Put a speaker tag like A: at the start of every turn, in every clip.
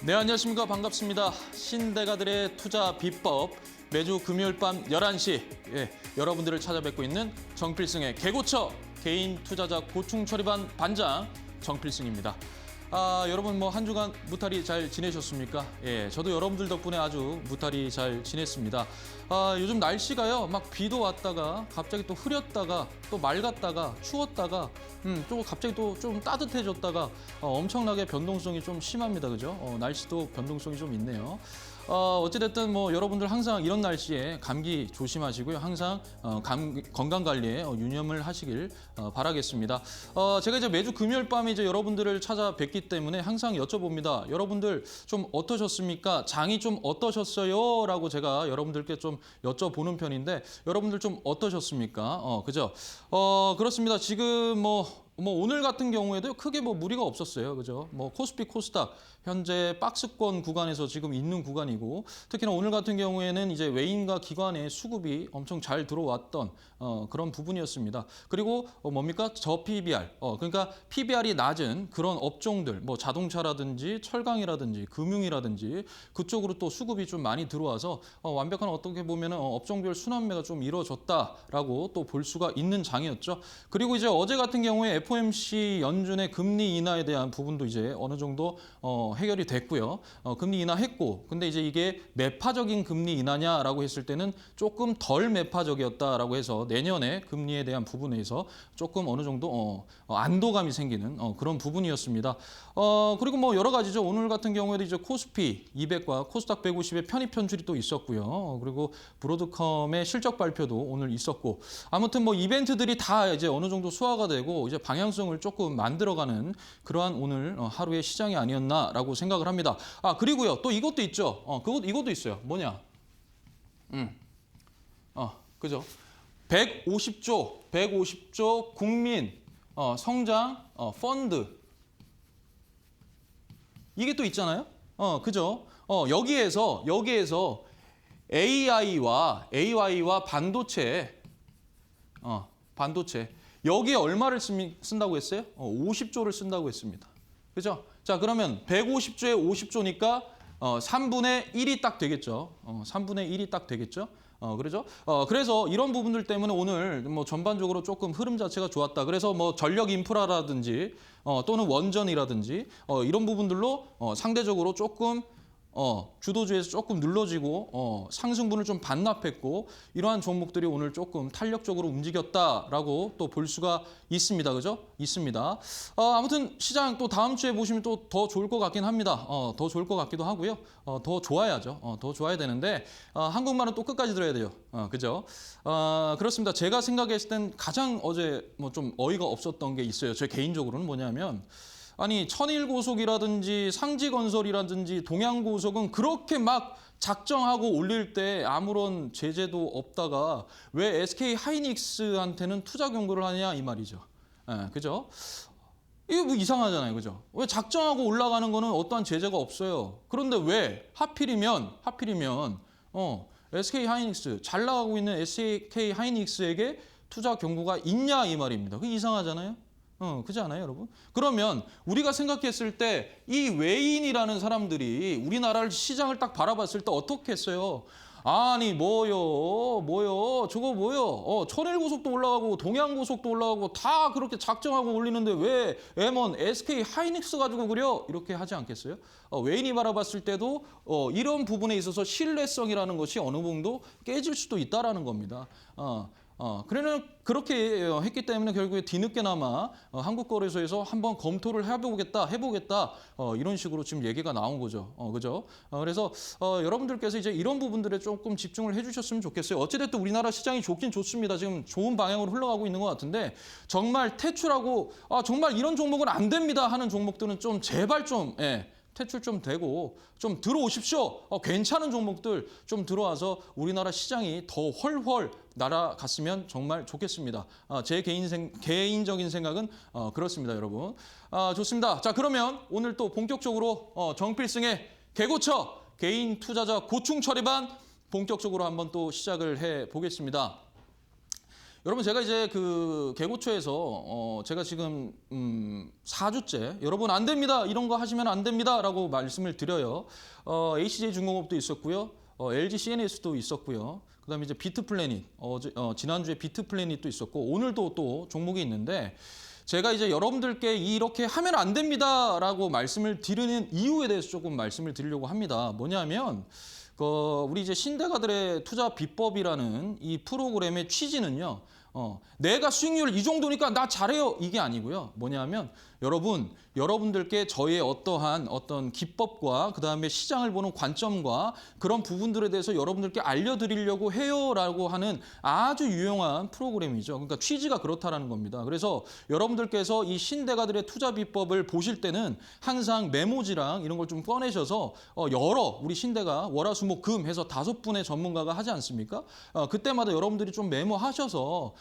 A: 네, 안녕하십니까. 반갑습니다. 신대가들의 투자 비법 매주 금요일 밤 11시 여러분들을 찾아뵙고 있는 정필승의 개고쳐 개인 투자자 고충 처리반 반장 정필승입니다. 여러분 한 주간 무탈히 잘 지내셨습니까? 예, 저도 여러분들 덕분에 아주 무탈히 잘 지냈습니다. 요즘 날씨가요, 막 비도 왔다가 갑자기 또 흐렸다가 또 맑았다가 추웠다가 또 갑자기 또 좀 따뜻해졌다가 엄청나게 변동성이 좀 심합니다, 그죠? 날씨도 변동성이 좀 있네요. 어찌됐든 여러분들 항상 이런 날씨에 감기 조심하시고요. 항상 건강 관리에 유념을 하시길 바라겠습니다. 제가 이제 매주 금요일 밤에 이제 여러분들을 찾아뵙기 때문에 항상 여쭤봅니다. 여러분들 좀 어떠셨습니까? 장이 좀 어떠셨어요? 라고 제가 여러분들께 좀 여쭤보는 편인데 여러분들 좀 어떠셨습니까? 그죠? 그렇습니다. 지금 오늘 같은 경우에도 크게 무리가 없었어요. 그죠? 코스피 코스닥 현재 박스권 구간에서 지금 있는 구간이고 특히나 오늘 같은 경우에는 이제 외인과 기관의 수급이 엄청 잘 들어왔던 그런 부분이었습니다. 그리고 뭡니까? 저 PBR. 그러니까 PBR이 낮은 그런 업종들, 자동차라든지 철강이라든지 금융이라든지 그쪽으로 또 수급이 좀 많이 들어와서 완벽한 어떻게 보면은 업종별 순환매가 좀 이루어졌다라고 또 볼 수가 있는 장이었죠. 그리고 이제 어제 같은 경우에 FOMC 연준의 금리 인하에 대한 부분도 이제 어느 정도 해결이 됐고요. 금리 인하했고, 근데 이제 이게 매파적인 금리 인하냐라고 했을 때는 조금 덜 매파적이었다라고 해서 내년에 금리에 대한 부분에서 조금 어느 정도 안도감이 생기는 그런 부분이었습니다. 그리고 여러 가지죠. 오늘 같은 경우에도 이제 코스피 200과 코스닥 150의 편입 편출이 또 있었고요. 그리고 브로드컴의 실적 발표도 오늘 있었고, 아무튼 이벤트들이 다 이제 어느 정도 소화가 되고 이제 방향성을 조금 만들어가는 그러한 오늘 하루의 시장이 아니었나라고 생각을 합니다. 그리고요, 또 이것도 있죠. 이것도 있어요. 뭐냐? 그죠? 150조 국민 성장 펀드. 이게 또 있잖아요. 그죠? 여기에서 AI와 반도체 여기에 얼마를 쓴다고 했어요? 50조를 쓴다고 했습니다. 그죠? 자, 그러면 150조에 50조니까 3분의 1이 딱 되겠죠. 3분의 1이 딱 되겠죠. 그러죠? 그래서 이런 부분들 때문에 오늘 전반적으로 조금 흐름 자체가 좋았다. 그래서 전력 인프라라든지 또는 원전이라든지 이런 부분들로 상대적으로 조금 주도주에서 조금 눌러지고 상승분을 좀 반납했고 이러한 종목들이 오늘 조금 탄력적으로 움직였다라고 또 볼 수가 있습니다. 그죠? 있습니다. 아무튼 시장 또 다음 주에 보시면 또 더 좋을 것 같긴 합니다. 더 좋을 것 같기도 하고요. 더 좋아야죠. 더 좋아야 되는데 한국말은 또 끝까지 들어야 돼요. 그죠? 그렇습니다. 제가 생각했을 땐 가장 어제 좀 어이가 없었던 게 있어요. 제 개인적으로는 뭐냐면 아니 천일고속이라든지 상지건설이라든지 동양고속은 그렇게 막 작정하고 올릴 때 아무런 제재도 없다가 왜 SK하이닉스한테는 투자 경고를 하냐 이 말이죠. 그죠? 이게 이상하잖아요. 그죠? 왜 작정하고 올라가는 거는 어떠한 제재가 없어요. 그런데 왜 하필이면 SK하이닉스 잘 나가고 있는 SK하이닉스에게 투자 경고가 있냐 이 말입니다. 그게 이상하잖아요. 그렇지 않아요, 여러분? 그러면 우리가 생각했을 때 이 외인이라는 사람들이 우리나라를 시장을 딱 바라봤을 때 어떻게 했어요? 아니 저거 뭐요? 천일고속도 올라가고 동양고속도 올라가고 다 그렇게 작정하고 올리는데 왜 M1, SK하이닉스 가지고 그려? 이렇게 하지 않겠어요? 외인이 바라봤을 때도 이런 부분에 있어서 신뢰성이라는 것이 어느 정도 깨질 수도 있다라는 겁니다. 그렇게 했기 때문에 결국에 뒤늦게나마 한국거래소에서 한번 검토를 해보겠다 이런 식으로 지금 얘기가 나온 거죠. 그죠? 그래서 여러분들께서 이제 이런 부분들에 조금 집중을 해주셨으면 좋겠어요. 어찌됐든 우리나라 시장이 좋긴 좋습니다. 지금 좋은 방향으로 흘러가고 있는 것 같은데 정말 퇴출하고 정말 이런 종목은 안 됩니다 하는 종목들은 좀 제발 좀 퇴출 좀 되고 좀 들어오십시오. 괜찮은 종목들 좀 들어와서 우리나라 시장이 더 훨훨 날아갔으면 정말 좋겠습니다. 제 개인적인 생각은 그렇습니다, 여러분. 좋습니다. 자, 그러면 오늘 또 본격적으로 정필승의 개고쳐 개인 투자자 고충 처리반 본격적으로 한번 또 시작을 해 보겠습니다. 여러분 제가 이제 그 개고초에서 제가 지금 4주째 여러분 안 됩니다. 이런 거 하시면 안 됩니다라고 말씀을 드려요. HJ중공업도 있었고요. LG CNS도 있었고요. 그다음에 이제 비트플래닛 지난주에 비트플래닛도 있었고 오늘도 또 종목이 있는데 제가 이제 여러분들께 이렇게 하면 안 됩니다라고 말씀을 드리는 이유에 대해서 조금 말씀을 드리려고 합니다. 뭐냐면 우리 이제 신대가들의 투자 비법이라는 이 프로그램의 취지는요. 내가 수익률 이 정도니까 나 잘해요. 이게 아니고요. 뭐냐면 여러분들께 저의 어떠한 어떤 기법과 그다음에 시장을 보는 관점과 그런 부분들에 대해서 여러분들께 알려드리려고 해요라고 하는 아주 유용한 프로그램이죠. 그러니까 취지가 그렇다라는 겁니다. 그래서 여러분들께서 이 신대가들의 투자 비법을 보실 때는 항상 메모지랑 이런 걸 좀 꺼내셔서 여러 우리 신대가 월화수목금 해서 5분의 전문가가 하지 않습니까? 그때마다 여러분들이 좀 메모하셔서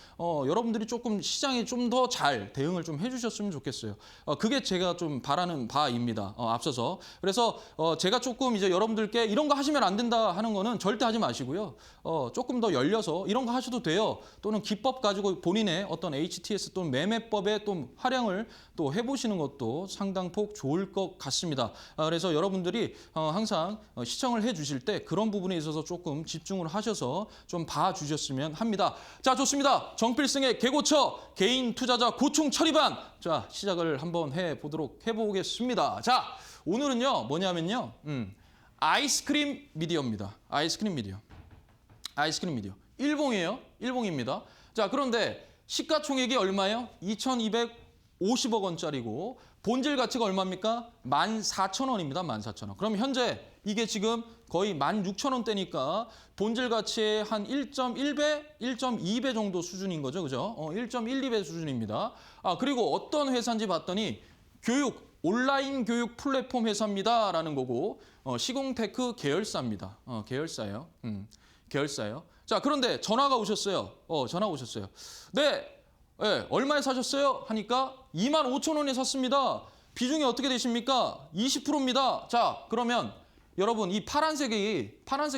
A: 여러분들이 조금 시장에 좀 더 잘 대응을 좀 해주셨으면 좋겠어요. 그게 제가 좀 바라는 바입니다. 앞서서. 그래서 제가 조금 이제 여러분들께 이런 거 하시면 안 된다 하는 거는 절대 하지 마시고요. 조금 더 열려서 이런 거 하셔도 돼요. 또는 기법 가지고 본인의 어떤 HTS 또는 매매법에 또 활용을 또 해보시는 것도 상당폭 좋을 것 같습니다. 그래서 여러분들이 항상 시청을 해주실 때 그런 부분에 있어서 조금 집중을 하셔서 좀 봐주셨으면 합니다. 자, 좋습니다. 정필승의 개고처 개인 투자자 고충 처리반. 자, 시작을 한번 해보겠습니다. 자, 오늘은요, 뭐냐면요, 아이스크림 미디어입니다. 아이스크림 미디어. 아이스크림 미디어. 일봉이에요. 일봉입니다. 자, 그런데 시가총액이 얼마예요? 2,250억 원짜리고 본질 가치가 얼마입니까? 14,000원입니다. 14,000원. 그럼 현재 이게 지금 거의 16,000원대니까 본질 가치의 한 1.1배, 1.2배 정도 수준인 거죠. 그죠? 1.12배 수준입니다. 그리고 어떤 회사인지 봤더니 온라인 교육 플랫폼 회사입니다라는 거고 시공테크 계열사입니다. 계열사예요. 계열사예요. 자, 그런데 전화가 오셨어요. 전화가 오셨어요. 네, 얼마에 사셨어요? 하니까 25,000원에 샀습니다. 비중이 어떻게 되십니까? 20%입니다. 자, 그러면 여러분 이 파란색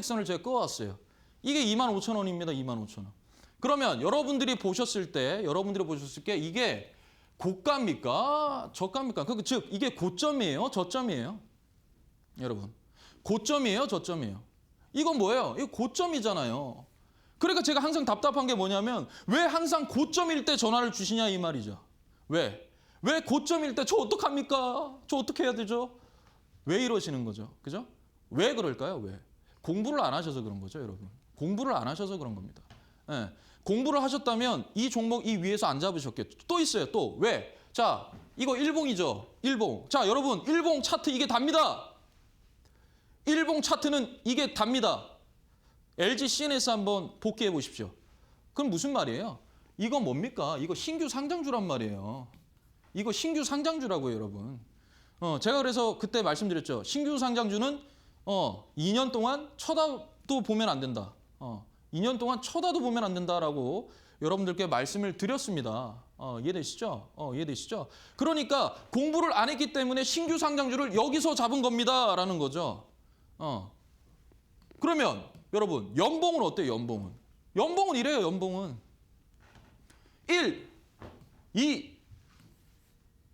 A: 선을 제가 그어왔어요. 이게 25,000원입니다. 25,000원. 그러면 여러분들이 보셨을 때 이게 고가입니까? 저가입니까? 즉 이게 고점이에요? 저점이에요? 여러분. 고점이에요? 저점이에요? 이건 뭐예요? 이거 고점이잖아요. 그러니까 제가 항상 답답한 게 뭐냐면 왜 항상 고점일 때 전화를 주시냐 이 말이죠. 왜? 왜 고점일 때 저 어떡합니까? 저 어떻게 해야 되죠? 왜 이러시는 거죠? 그죠? 왜 그럴까요? 왜? 공부를 안 하셔서 그런 거죠, 여러분. 공부를 안 하셔서 그런 겁니다. 예. 공부를 하셨다면 이 종목 이 위에서 안 잡으셨겠죠. 또 있어요. 또 왜? 자, 이거 일봉이죠. 일봉. 자, 여러분 일봉 차트 이게 답니다. 일봉 차트는 이게 답니다. LG CNS 한번 복귀해 보십시오. 그럼 무슨 말이에요? 이거 뭡니까? 이거 신규 상장주란 말이에요. 이거 신규 상장주라고요, 여러분. 제가 그래서 그때 말씀드렸죠. 신규 상장주는 2년 동안 쳐다도 보면 안 된다. 2년 동안 쳐다도 보면 안 된다라고 여러분들께 말씀을 드렸습니다. 이해되시죠? 이해되시죠? 그러니까 공부를 안 했기 때문에 신규 상장주를 여기서 잡은 겁니다라는 거죠. 그러면 여러분 연봉은 어때요? 연봉은 이래요. 연봉은 1, 2.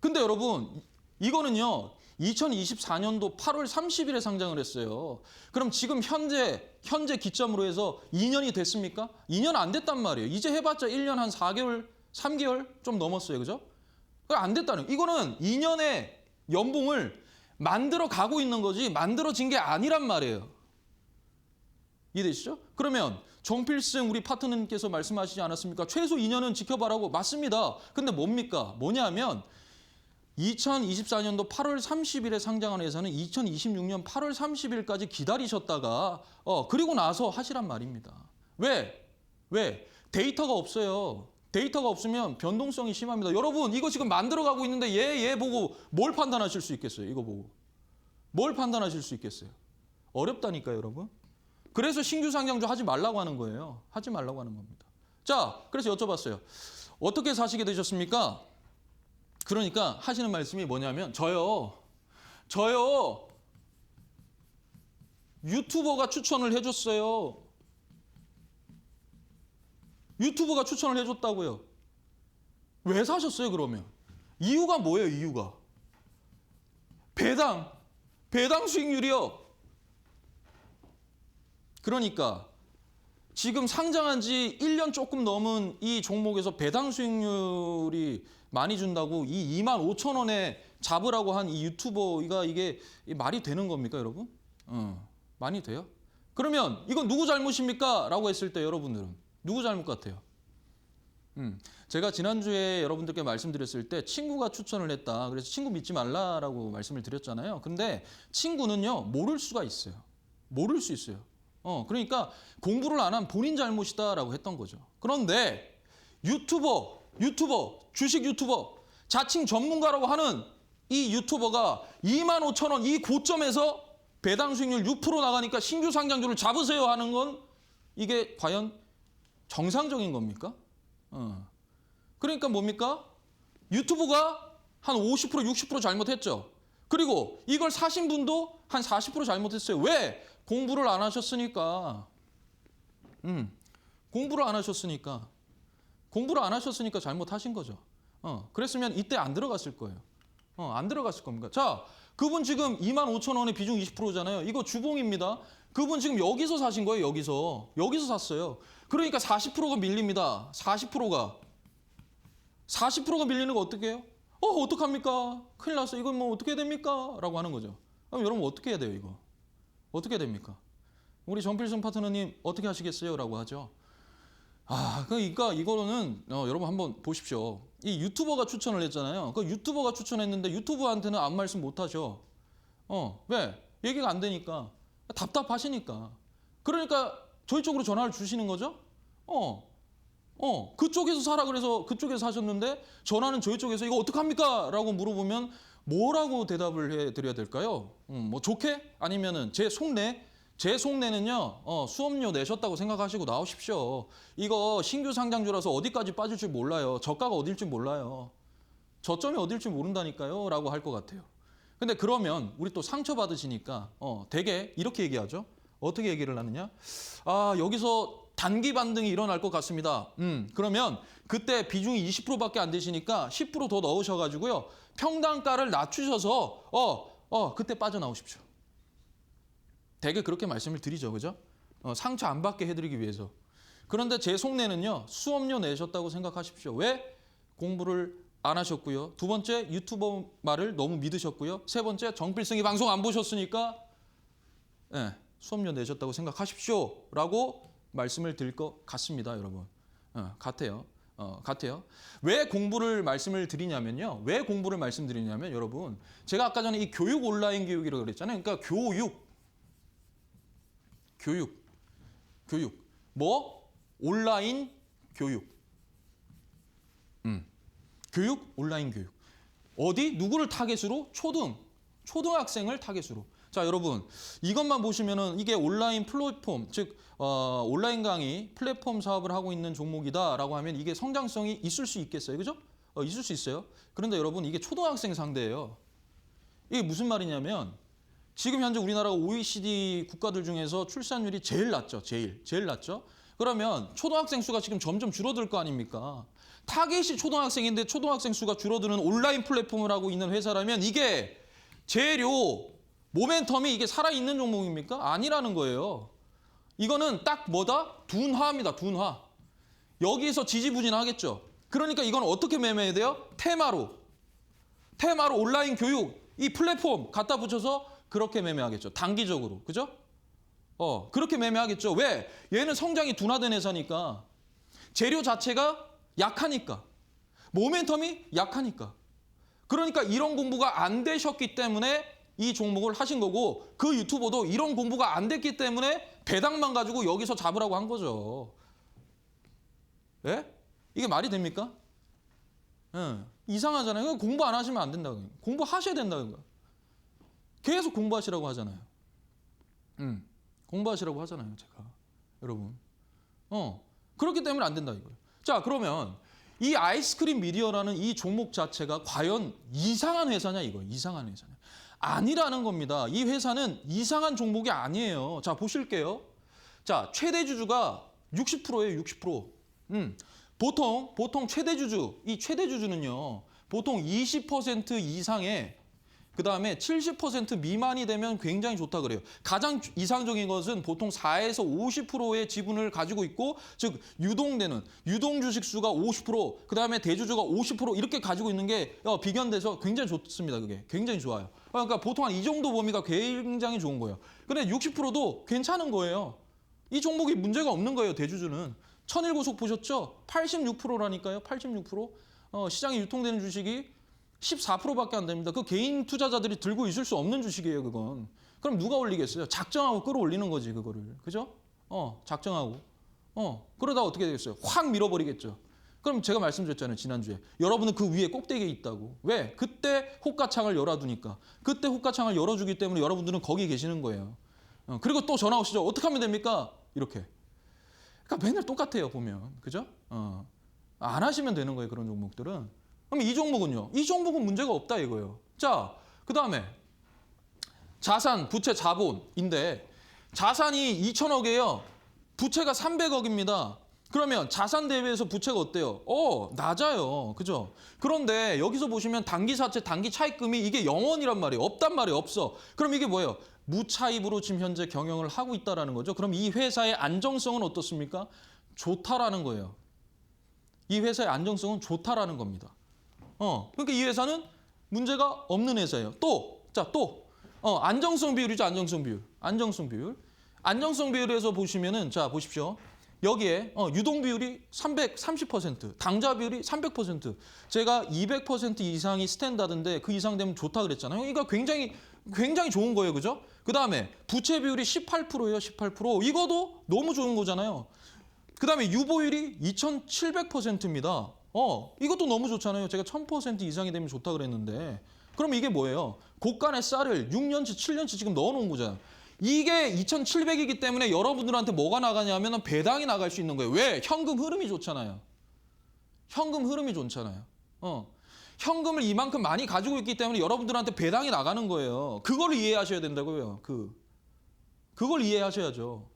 A: 근데 여러분 이거는요. 2024년도 8월 30일에 상장을 했어요. 그럼 지금 현재 기점으로 해서 2년이 됐습니까? 2년 안 됐단 말이에요. 이제 해봤자 1년 한 4개월, 3개월 좀 넘었어요. 그죠? 안 됐다는 거예요. 이거는 2년의 연봉을 만들어 가고 있는 거지 만들어진 게 아니란 말이에요. 이해되시죠? 그러면 정필승 우리 파트너님께서 말씀하시지 않았습니까? 최소 2년은 지켜봐라고. 맞습니다. 근데 뭡니까? 뭐냐면 2024년도 8월 30일에 상장한 회사는 2026년 8월 30일까지 기다리셨다가 그리고 나서 하시란 말입니다. 왜? 데이터가 없어요. 데이터가 없으면 변동성이 심합니다. 여러분 이거 지금 만들어가고 있는데 얘 보고 뭘 판단하실 수 있겠어요? 이거 보고. 뭘 판단하실 수 있겠어요? 어렵다니까요, 여러분. 그래서 신규 상장주 하지 말라고 하는 거예요. 하지 말라고 하는 겁니다. 자, 그래서 여쭤봤어요. 어떻게 사시게 되셨습니까? 그러니까 하시는 말씀이 뭐냐면 저요 유튜버가 추천을 해줬어요. 유튜버가 추천을 해줬다고요. 왜 사셨어요, 그러면? 이유가 뭐예요, 이유가? 배당 수익률이요. 그러니까 지금 상장한 지 1년 조금 넘은 이 종목에서 배당 수익률이 많이 준다고 이 25,000원에 잡으라고 한 이 유튜버가 이게 말이 되는 겁니까, 여러분? 많이 돼요? 그러면 이건 누구 잘못입니까? 라고 했을 때 여러분들은 누구 잘못 같아요? 제가 지난주에 여러분들께 말씀드렸을 때 친구가 추천을 했다. 그래서 친구 믿지 말라라고 말씀을 드렸잖아요. 근데 친구는요, 모를 수가 있어요. 모를 수 있어요. 그러니까 공부를 안 한 본인 잘못이다라고 했던 거죠. 그런데 유튜버, 주식 유튜버, 자칭 전문가라고 하는 이 유튜버가 25,000원 이 고점에서 배당 수익률 6% 나가니까 신규 상장주를 잡으세요 하는 건 이게 과연 정상적인 겁니까? 그러니까 뭡니까? 유튜브가 한 50%, 60% 잘못했죠. 그리고 이걸 사신 분도 한 40% 잘못했어요. 왜? 공부를 안 하셨으니까. 공부를 안 하셨으니까. 공부를 안 하셨으니까 잘못하신 거죠. 그랬으면 이때 안 들어갔을 거예요. 안 들어갔을 겁니다. 자, 그분 지금 25,000원에 비중 20%잖아요. 이거 주봉입니다. 그분 지금 여기서 사신 거예요, 여기서. 여기서 샀어요. 그러니까 40%가 밀립니다. 40%가 밀리는 거 어떻게 해요? 어떡합니까? 큰일 났어. 이건 뭐 어떻게 해야 됩니까? 라고 하는 거죠. 그럼 여러분 어떻게 해야 돼요, 이거? 어떻게 해야 됩니까? 우리 전필승 파트너님 어떻게 하시겠어요? 라고 하죠. 그러니까 이거는 여러분 한번 보십시오. 이 유튜버가 추천을 했잖아요. 그 유튜버가 추천했는데 유튜버한테는 아무 말씀 못 하죠. 왜? 얘기가 안 되니까. 답답하시니까. 그러니까 저희 쪽으로 전화를 주시는 거죠. 그쪽에서 사라 그래서 그쪽에서 사셨는데 전화는 저희 쪽에서 이거 어떡합니까? 라고 물어보면 뭐라고 대답을 해드려야 될까요? 뭐 좋게? 아니면은 제 속내는요, 수업료 내셨다고 생각하시고 나오십시오. 이거 신규 상장주라서 어디까지 빠질 줄 몰라요. 저가가 어딜지 몰라요. 저점이 어딜지 모른다니까요. 라고 할 것 같아요. 근데 그러면 우리 또 상처받으시니까 되게 이렇게 얘기하죠. 어떻게 얘기를 하느냐? 여기서 단기 반등이 일어날 것 같습니다. 그러면 그때 비중이 20%밖에 안 되시니까 10% 더 넣으셔가지고요. 평단가를 낮추셔서 그때 빠져나오십시오. 되게 그렇게 말씀을 드리죠. 그죠? 상처 안 받게 해드리기 위해서. 그런데 제 속내는요. 수업료 내셨다고 생각하십시오. 왜? 공부를 안 하셨고요. 두 번째, 유튜버 말을 너무 믿으셨고요. 세 번째, 정필승이 방송 안 보셨으니까 수업료 내셨다고 생각하십시오. 라고 말씀을 드릴 것 같습니다. 여러분. 같아요. 왜 공부를 말씀을 드리냐면요. 왜 공부를 말씀드리냐면 여러분. 제가 아까 전에 이 교육 온라인 교육이라고 그랬잖아요. 그러니까 교육. 뭐? 온라인 교육. 교육, 온라인 교육. 어디? 누구를 타겟으로? 초등학생을 타겟으로. 자, 여러분, 이것만 보시면은 이게 온라인 플랫폼, 즉 온라인 강의 플랫폼 사업을 하고 있는 종목이다라고 하면 이게 성장성이 있을 수 있겠어요, 그죠? 있을 수 있어요. 그런데 여러분, 이게 초등학생 상대예요. 이게 무슨 말이냐면 지금 현재 우리나라가 OECD 국가들 중에서 출산율이 제일 낮죠, 제일 낮죠. 그러면 초등학생 수가 지금 점점 줄어들 거 아닙니까? 타겟이 초등학생인데 초등학생 수가 줄어드는 온라인 플랫폼을 하고 있는 회사라면 이게 재료, 모멘텀이 이게 살아있는 종목입니까? 아니라는 거예요. 이거는 딱 뭐다? 둔화입니다. 둔화. 여기에서 지지부진하겠죠. 그러니까 이건 어떻게 매매해야 돼요? 테마로 온라인 교육, 이 플랫폼 갖다 붙여서 그렇게 매매하겠죠. 단기적으로. 그죠? 그렇게 매매하겠죠. 왜? 얘는 성장이 둔화된 회사니까. 재료 자체가 약하니까. 모멘텀이 약하니까. 그러니까 이런 공부가 안 되셨기 때문에 이 종목을 하신 거고 그 유튜버도 이런 공부가 안 됐기 때문에 배당만 가지고 여기서 잡으라고 한 거죠. 예? 이게 말이 됩니까? 이상하잖아요. 공부 안 하시면 안 된다고요. 공부하셔야 된다고요. 계속 공부하시라고 하잖아요. 공부하시라고 하잖아요, 제가. 여러분. 그렇기 때문에 안 된다 이거예요. 자, 그러면 이 아이스크림 미디어라는 이 종목 자체가 과연 이상한 회사냐 이거예요. 이상한 회사냐. 아니라는 겁니다. 이 회사는 이상한 종목이 아니에요. 자, 보실게요. 자, 최대 주주가 60%예요, 60%. 보통 최대주주, 이 최대주주는요. 보통 20% 이상의 그다음에 70% 미만이 되면 굉장히 좋다 그래요. 가장 이상적인 것은 보통 4에서 50%의 지분을 가지고 있고 즉 유동 주식 수가 50%, 그다음에 대주주가 50% 이렇게 가지고 있는 게 비견돼서 굉장히 좋습니다. 그게 굉장히 좋아요. 그러니까 보통 한 이 정도 범위가 굉장히 좋은 거예요. 근데 60%도 괜찮은 거예요. 이 종목이 문제가 없는 거예요. 대주주는. 천일고속 보셨죠? 86%라니까요. 86%. 시장에 유통되는 주식이 14%밖에 안 됩니다. 그 개인 투자자들이 들고 있을 수 없는 주식이에요, 그건. 그럼 누가 올리겠어요? 작정하고 끌어올리는 거지, 그거를. 그죠? 작정하고. 그러다 어떻게 되겠어요? 확 밀어버리겠죠. 그럼 제가 말씀드렸잖아요, 지난주에. 여러분은 그 위에 꼭대기에 있다고. 왜? 그때 호가창을 열어두니까. 그때 호가창을 열어주기 때문에 여러분들은 거기 계시는 거예요. 그리고 또 전화 오시죠. 어떻게 하면 됩니까? 이렇게. 그러니까 맨날 똑같아요, 보면. 그죠? 안 하시면 되는 거예요, 그런 종목들은. 그럼 이 종목은요? 이 종목은 문제가 없다 이거예요. 자, 그다음에 자산, 부채, 자본인데 자산이 2천억이에요. 부채가 300억입니다. 그러면 자산 대비해서 부채가 어때요? 낮아요. 그죠? 그런데 여기서 보시면 단기사채, 단기 차입금이 이게 0원이란 말이에요. 없단 말이에요. 없어. 그럼 이게 뭐예요? 무차입으로 지금 현재 경영을 하고 있다라는 거죠. 그럼 이 회사의 안정성은 어떻습니까? 좋다라는 거예요. 이 회사의 안정성은 좋다라는 겁니다. 그러니까 이 회사는 문제가 없는 회사예요. 또 안정성 비율이죠. 안정성 비율. 안정성 비율에서 보시면은 자 보십시오. 여기에 유동 비율이 330%, 당좌 비율이 300%. 제가 200% 이상이 스탠다드인데 그 이상 되면 좋다 그랬잖아요. 그러니까 굉장히 좋은 거예요. 그죠? 그다음에 부채 비율이 18%예요. 18%. 이거도 너무 좋은 거잖아요. 그다음에 유보율이 2700%입니다. 이것도 너무 좋잖아요. 제가 1000% 이상이 되면 좋다 그랬는데. 그럼 이게 뭐예요? 고간의 쌀을 6년치, 7년치 지금 넣어놓은 거잖아요. 이게 2700이기 때문에 여러분들한테 뭐가 나가냐면 배당이 나갈 수 있는 거예요. 왜? 현금 흐름이 좋잖아요. 현금 흐름이 좋잖아요. 현금을 이만큼 많이 가지고 있기 때문에 여러분들한테 배당이 나가는 거예요. 그걸 이해하셔야 된다고요. 그걸 이해하셔야죠.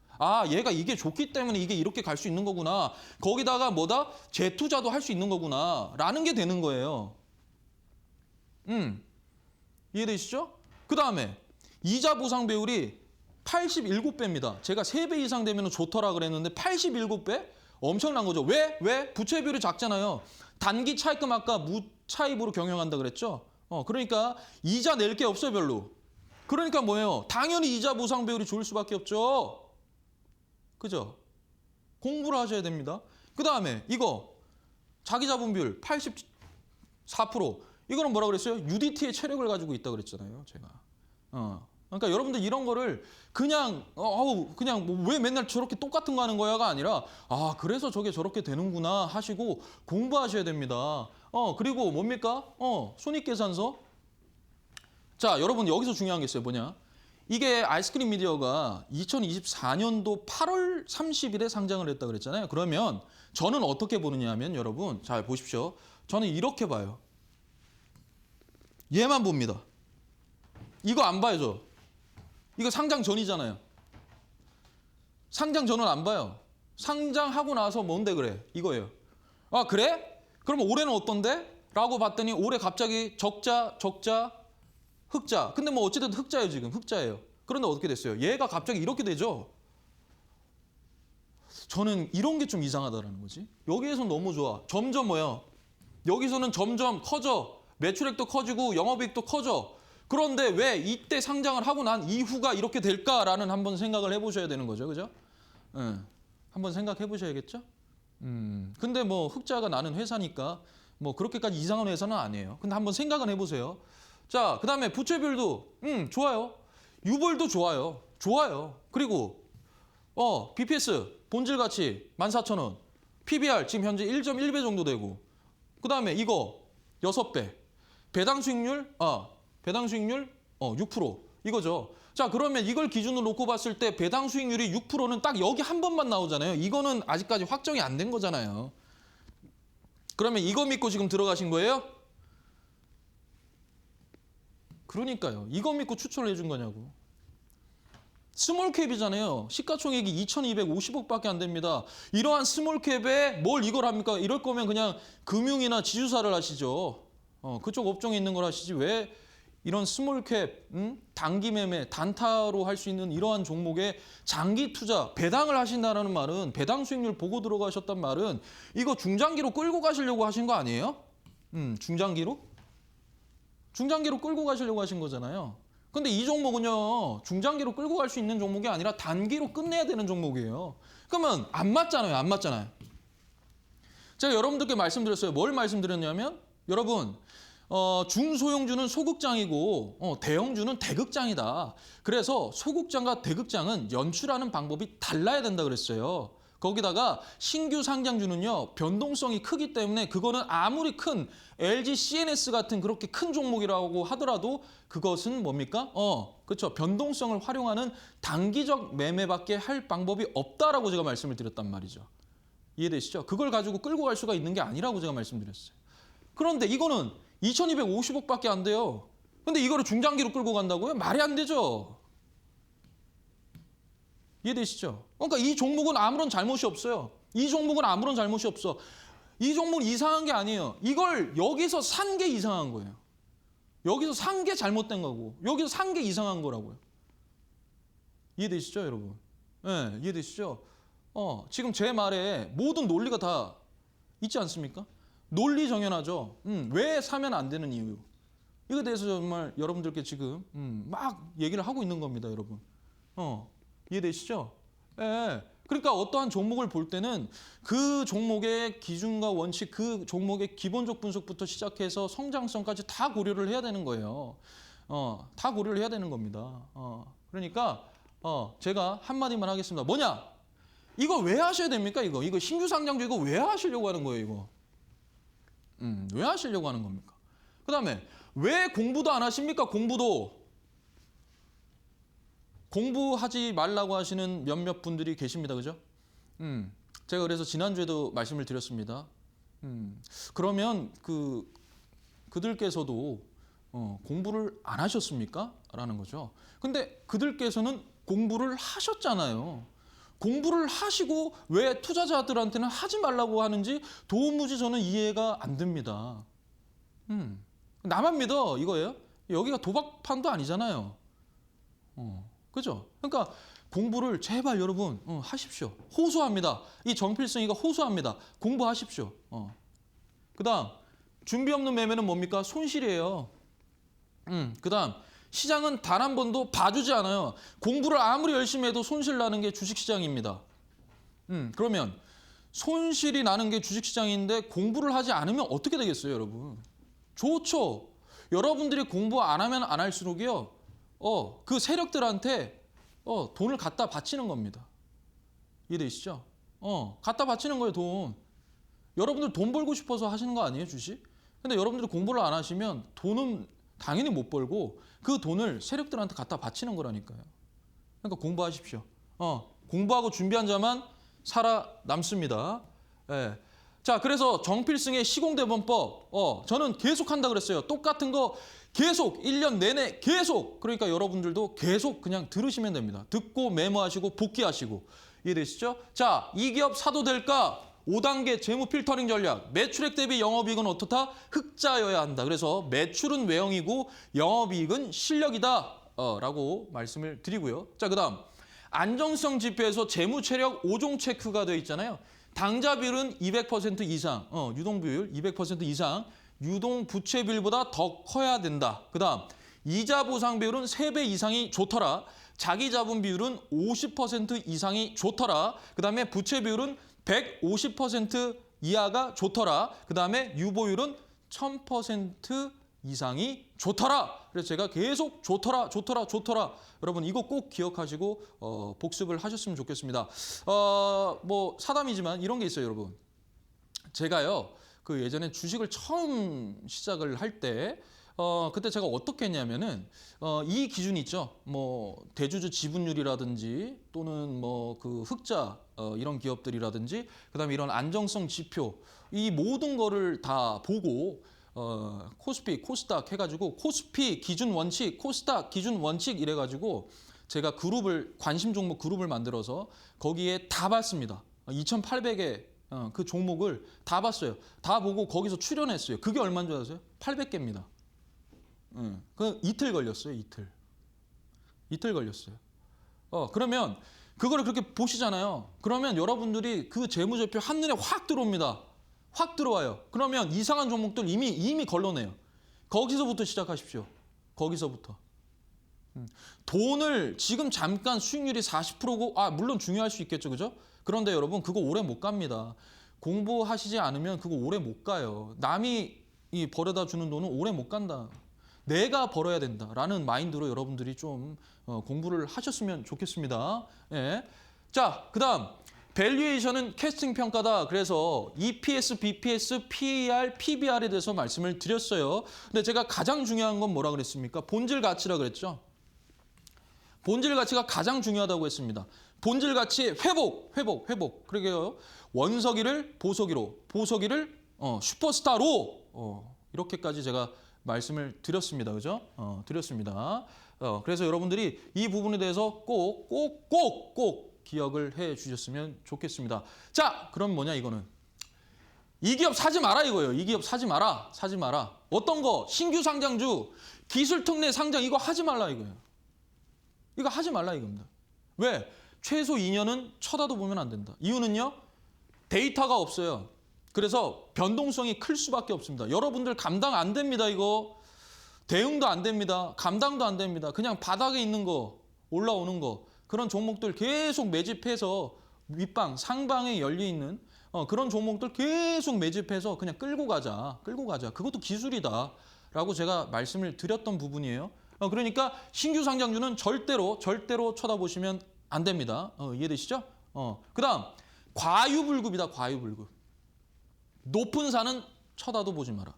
A: 얘가 이게 좋기 때문에 이게 이렇게 갈 수 있는 거구나. 거기다가 재투자도 할 수 있는 거구나. 라는 게 되는 거예요. 이해되시죠? 그 다음에 이자 보상 비율이 87배입니다. 제가 3배 이상 되면 좋더라 그랬는데 87배? 엄청난 거죠. 왜? 부채 비율이 작잖아요. 단기 차입금 아까 무차입으로 경영한다 그랬죠? 그러니까 이자 낼 게 없어요, 별로. 그러니까 뭐예요? 당연히 이자 보상 비율이 좋을 수밖에 없죠. 그죠? 공부를 하셔야 됩니다. 그 다음에 이거 자기 자본 비율 84%. 이거는 뭐라 그랬어요? UDT의 체력을 가지고 있다 그랬잖아요, 제가. 그러니까 여러분들 이런 거를 그냥 왜 맨날 저렇게 똑같은 거 하는 거야가 아니라 그래서 저게 저렇게 되는구나 하시고 공부하셔야 됩니다. 그리고 뭡니까? 손익계산서. 자, 여러분 여기서 중요한 게 있어요. 뭐냐? 이게 아이스크림 미디어가 2024년도 8월 30일에 상장을 했다 그랬잖아요. 그러면 저는 어떻게 보느냐 하면 여러분 잘 보십시오. 저는 이렇게 봐요. 얘만 봅니다. 이거 안 봐요, 저. 이거 상장 전이잖아요. 상장 전은 안 봐요. 상장하고 나서 뭔데 그래? 이거예요. 그래? 그러면 올해는 어떤데? 라고 봤더니 올해 갑자기 적자, 흑자. 근데 어찌됐든 흑자예요, 지금. 흑자예요. 그런데 어떻게 됐어요? 얘가 갑자기 이렇게 되죠? 저는 이런 게 좀 이상하다라는 거지. 여기에서는 너무 좋아. 점점 여기서는 점점 커져. 매출액도 커지고 영업이익도 커져. 그런데 왜 이때 상장을 하고 난 이후가 이렇게 될까라는 한번 생각을 해보셔야 되는 거죠. 그죠? 한번 생각해 보셔야겠죠? 근데 흑자가 나는 회사니까 그렇게까지 이상한 회사는 아니에요. 근데 한번 생각은 해보세요. 자, 그 다음에 부채 비율도 좋아요. 유보율도 좋아요. 그리고 BPS 본질 가치 14,000원. PBR 지금 현재 1.1배 정도 되고. 그 다음에 이거 6배. 배당 수익률 6% 이거죠. 자, 그러면 이걸 기준으로 놓고 봤을 때 배당 수익률이 6%는 딱 여기 한 번만 나오잖아요. 이거는 아직까지 확정이 안 된 거잖아요. 그러면 이거 믿고 지금 들어가신 거예요? 그러니까요. 이거 믿고 추천을 해준 거냐고. 스몰캡이잖아요. 시가총액이 2,250억밖에 안 됩니다. 이러한 스몰캡에 뭘 이걸 합니까? 이럴 거면 그냥 금융이나 지주사를 하시죠. 그쪽 업종에 있는 걸 하시지 왜 이런 스몰캡, 단기 매매, 단타로 할 수 있는 이러한 종목에 장기 투자, 배당을 하신다는 말은 배당 수익률 보고 들어가셨단 말은 이거 중장기로 끌고 가시려고 하신 거 아니에요? 중장기로? 중장기로 끌고 가시려고 하신 거잖아요. 근데 이 종목은요, 중장기로 끌고 갈 수 있는 종목이 아니라 단기로 끝내야 되는 종목이에요. 그러면 안 맞잖아요, 안 맞잖아요. 제가 여러분들께 말씀드렸어요. 뭘 말씀드렸냐면, 여러분, 중소형주는 소극장이고 대형주는 대극장이다. 그래서 소극장과 대극장은 연출하는 방법이 달라야 된다 그랬어요. 거기다가 신규 상장주는요, 변동성이 크기 때문에 그거는 아무리 큰 LG CNS 같은 그렇게 큰 종목이라고 하더라도 그것은 뭡니까? 그렇죠. 변동성을 활용하는 단기적 매매밖에 할 방법이 없다라고 제가 말씀을 드렸단 말이죠. 이해되시죠? 그걸 가지고 끌고 갈 수가 있는 게 아니라고 제가 말씀드렸어요. 그런데 이거는 2,250억밖에 안 돼요. 근데 이거를 중장기로 끌고 간다고요? 말이 안 되죠. 이해되시죠? 그러니까 이 종목은 아무런 잘못이 없어요. 이 종목은 아무런 잘못이 없어. 이 종목은 이상한 게 아니에요. 이걸 여기서 산 게 이상한 거예요. 여기서 산 게 잘못된 거고 여기서 산 게 이상한 거라고요. 이해되시죠, 여러분? 네, 이해되시죠? 지금 제 말에 모든 논리가 다 있지 않습니까? 논리 정연하죠. 왜 사면 안 되는 이유. 이거에 대해서 정말 여러분들께 지금 막 얘기를 하고 있는 겁니다, 여러분. 이해되시죠? 예. 그러니까 어떠한 종목을 볼 때는 그 종목의 기준과 원칙, 그 종목의 기본적 분석부터 시작해서 성장성까지 다 고려를 해야 되는 거예요. 다 고려를 해야 되는 겁니다. 그러니까 제가 한마디만 하겠습니다. 뭐냐? 이거 왜 하셔야 됩니까? 이거 신규 상장주 이거 왜 하시려고 하는 거예요, 이거? 왜 하시려고 하는 겁니까? 그다음에 왜 공부도 안 하십니까? 공부하지 말라고 하시는 몇몇 분들이 계십니다. 그죠? 제가 그래서 지난주에도 말씀을 드렸습니다. 그러면 그들께서도 공부를 안 하셨습니까? 라는 거죠. 근데 그들께서는 공부를 하셨잖아요. 공부를 하시고 왜 투자자들한테는 하지 말라고 하는지 도무지 저는 이해가 안 됩니다. 나만 믿어 이거예요? 여기가 도박판도 아니잖아요. 그죠? 그러니까 공부를 제발 여러분 하십시오. 호소합니다. 이 정필승이가 호소합니다. 공부하십시오. 그다음 준비 없는 매매는 뭡니까? 손실이에요. 그다음 시장은 단 한 번도 봐주지 않아요. 공부를 아무리 열심히 해도 손실 나는 게 주식시장입니다. 그러면 손실이 나는 게 주식시장인데 공부를 하지 않으면 어떻게 되겠어요, 여러분? 좋죠. 여러분들이 공부 안 하면 안 할수록이요. 그 세력들한테 돈을 갖다 바치는 겁니다. 이해되시죠? 갖다 바치는 거예요, 돈. 여러분들 돈 벌고 싶어서 하시는 거 아니에요, 주식? 근데 여러분들이 공부를 안 하시면 돈은 당연히 못 벌고 그 돈을 세력들한테 갖다 바치는 거라니까요. 그러니까 공부하십시오. 공부하고 준비한 자만 살아남습니다. 예. 자, 그래서 정필승의 시공대본법 저는 계속 한다 그랬어요. 똑같은 거 계속 1년 내내 계속. 그러니까 여러분들도 계속 그냥 들으시면 됩니다. 듣고 메모하시고 복기하시고. 이해되시죠? 자, 이 기업 사도 될까? 5단계 재무 필터링 전략. 매출액 대비 영업이익은 어떻다? 흑자여야 한다. 그래서 매출은 외형이고 영업이익은 실력이다. 라고 말씀을 드리고요. 자, 그다음 안정성 지표에서 재무 체력 5종 체크가 되어 있잖아요. 당좌 비율은 200% 이상, 유동 비율 200% 이상, 유동 부채 비율보다 더 커야 된다. 그다음 이자 보상 비율은 3배 이상이 좋더라. 자기 자본 비율은 50% 이상이 좋더라. 그다음에 부채 비율은 150% 이하가 좋더라. 그다음에 유보율은 1000% 이상이 좋더라. 그래서 제가 계속 좋더라. 여러분 이거 꼭 기억하시고 복습을 하셨으면 좋겠습니다. 뭐 사담이지만 이런 게 있어요, 여러분. 제가요 그 예전에 주식을 처음 시작을 할 때 그때 제가 어떻게 했냐면은 이 기준이 있죠. 뭐 대주주 지분율이라든지 또는 뭐 그 흑자 이런 기업들이라든지 그다음에 이런 안정성 지표 이 모든 거를 다 보고 코스피, 코스닥 해가지고 코스피 기준 원칙, 코스닥 기준 원칙 이래가지고 제가 그룹을 관심 종목 그룹을 만들어서 거기에 다 봤습니다. 2,800개 그 종목을 다 봤어요. 다 보고 거기서 출연했어요. 그게 얼마인 줄 아세요? 800개입니다. 그 이틀 걸렸어요. 이틀 걸렸어요. 그러면 그거를 그렇게 보시잖아요. 그러면 여러분들이 그 재무제표 한눈에 확 들어옵니다. 확 들어와요. 그러면 이상한 종목들 이미 걸러내요. 거기서부터 시작하십시오. 거기서부터. 돈을 지금 잠깐 수익률이 40%고 물론 중요할 수 있겠죠. 그죠? 그런데 여러분 그거 오래 못 갑니다. 공부하시지 않으면 그거 오래 못 가요. 남이 벌어다 주는 돈은 오래 못 간다. 내가 벌어야 된다라는 마인드로 여러분들이 좀 공부를 하셨으면 좋겠습니다. 예. 자, 그다음 밸류에이션은 캐스팅 평가다. 그래서 EPS, BPS, PER, PBR에 대해서 말씀을 드렸어요. 근데 제가 가장 중요한 건 뭐라 그랬습니까? 본질 가치라 그랬죠. 본질 가치가 가장 중요하다고 했습니다. 본질 가치 회복. 그러게요. 원석이를 보석이로, 보석이를 슈퍼스타로 이렇게까지 제가 말씀을 드렸습니다. 그죠? 드렸습니다. 그래서 여러분들이 이 부분에 대해서 꼭 기억을 해 주셨으면 좋겠습니다. 자, 그럼 뭐냐 이거는. 이 기업 사지 마라 이거예요. 이 기업 사지 마라. 어떤 거? 신규 상장주, 기술 특례 상장 이거 하지 말라 이거예요. 이거 하지 말라 이겁니다. 왜? 최소 2년은 쳐다도 보면 안 된다. 이유는요. 데이터가 없어요. 그래서 변동성이 클 수밖에 없습니다. 여러분들 감당 안 됩니다. 이거. 대응도 안 됩니다. 감당도 안 됩니다. 그냥 바닥에 있는 거, 올라오는 거. 그런 종목들 계속 매집해서 윗방, 상방에 열려있는 그런 종목들 계속 매집해서 그냥 끌고 가자. 그것도 기술이다. 라고 제가 말씀을 드렸던 부분이에요. 그러니까 신규 상장주는 절대로 쳐다보시면 안 됩니다. 이해되시죠? 그다음 과유불급이다. 과유불급. 높은 산은 쳐다도 보지 마라.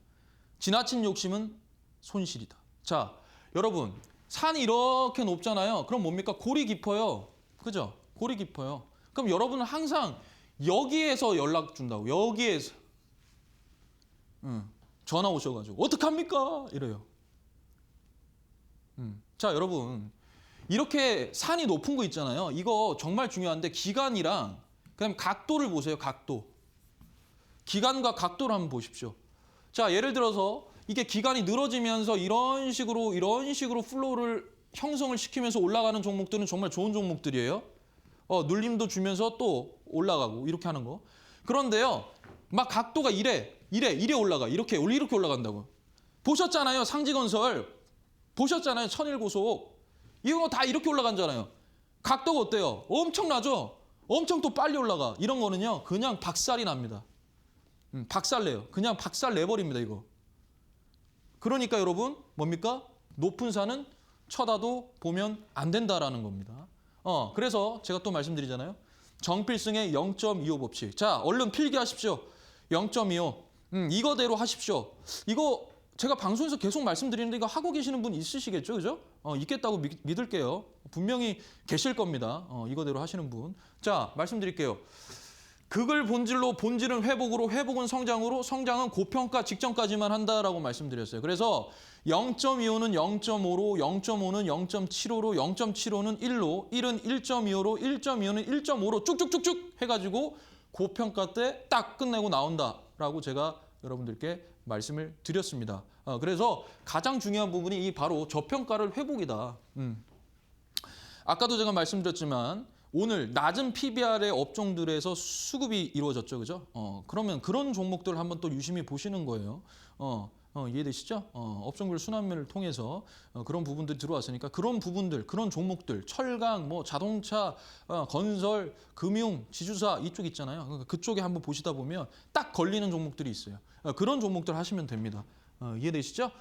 A: 지나친 욕심은 손실이다. 자, 여러분 산이 이렇게 높잖아요. 그럼 뭡니까? 골이 깊어요. 그죠? 골이 깊어요. 그럼 여러분은 항상 여기에서 연락 준다고. 여기에서 전화 오셔가지고 어떡합니까? 이래요. 자, 여러분 이렇게 산이 높은 거 있잖아요. 이거 정말 중요한데 기간이랑 그다음에 각도를 보세요. 각도. 기간과 각도를 한번 보십시오. 자, 예를 들어서 이게 기간이 늘어지면서 이런 식으로 플로우를 형성을 시키면서 올라가는 종목들은 정말 좋은 종목들이에요. 눌림도 주면서 또 올라가고 이렇게 하는 거. 그런데요, 막 각도가 이래 올라가. 이렇게 올라간다고. 보셨잖아요. 상지건설. 보셨잖아요. 천일고속. 이거 다 이렇게 올라간잖아요. 각도가 어때요? 엄청나죠? 엄청 또 빨리 올라가. 이런 거는요. 그냥 박살이 납니다. 박살내요. 그냥 박살 내버립니다. 이거. 그러니까 여러분 뭡니까? 높은 산은 쳐다도 보면 안 된다라는 겁니다. 그래서 제가 또 말씀드리잖아요. 정필승의 0.25 법칙. 자, 얼른 필기하십시오. 0.25. 이거대로 하십시오. 이거 제가 방송에서 계속 말씀드리는데 이거 하고 계시는 분 있으시겠죠? 그죠? 있겠다고 믿을게요. 분명히 계실 겁니다. 이거대로 하시는 분. 자, 말씀드릴게요. 극을 본질로, 본질은 회복으로, 회복은 성장으로, 성장은 고평가 직전까지만 한다라고 말씀드렸어요. 그래서 0.25는 0.5로, 0.5는 0.75로, 0.75는 1로, 1은 1.25로, 1.25는 1.5로 쭉쭉쭉쭉 해가지고 고평가 때 딱 끝내고 나온다라고 제가 여러분들께 말씀을 드렸습니다. 그래서 가장 중요한 부분이 이 바로 저평가를 회복이다. 아까도 제가 말씀드렸지만 오늘 낮은 PBR의 업종들에서 수급이 이루어졌죠. 그죠? 그러면 그런 종목들을 한번 또 유심히 보시는 거예요. 이해되시죠? 업종별 순환매를 통해서 그런 부분들이 들어왔으니까 그런 부분들, 그런 종목들, 철강, 뭐 자동차, 건설, 금융, 지주사 이쪽 있잖아요. 그러니까 그쪽에 한번 보시다 보면 딱 걸리는 종목들이 있어요. 그런 종목들 하시면 됩니다. 이해되시죠?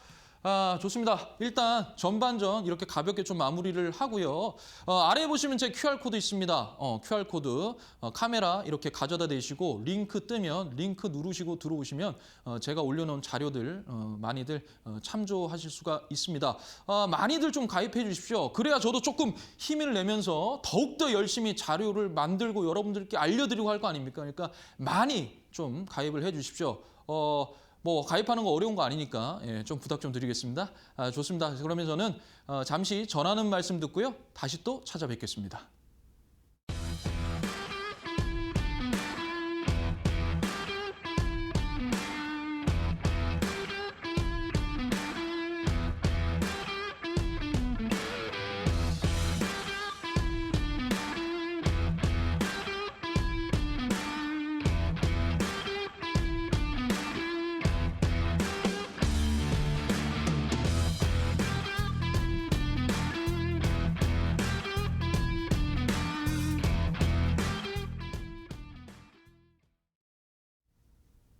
A: 좋습니다. 일단 전반전 이렇게 가볍게 좀 마무리를 하고요. 아래에 보시면 제 QR코드 있습니다. QR코드 카메라 이렇게 가져다 대시고 링크 뜨면 링크 누르시고 들어오시면 제가 올려놓은 자료들 많이들 참조하실 수가 있습니다. 많이들 좀 가입해 주십시오. 그래야 저도 조금 힘을 내면서 더욱더 열심히 자료를 만들고 여러분들께 알려드리고 할 거 아닙니까? 그러니까 많이 좀 가입을 해 주십시오. 뭐 가입하는 거 어려운 거 아니니까 좀 부탁 좀 드리겠습니다. 좋습니다. 그러면 저는 잠시 전하는 말씀 듣고요. 다시 또 찾아뵙겠습니다.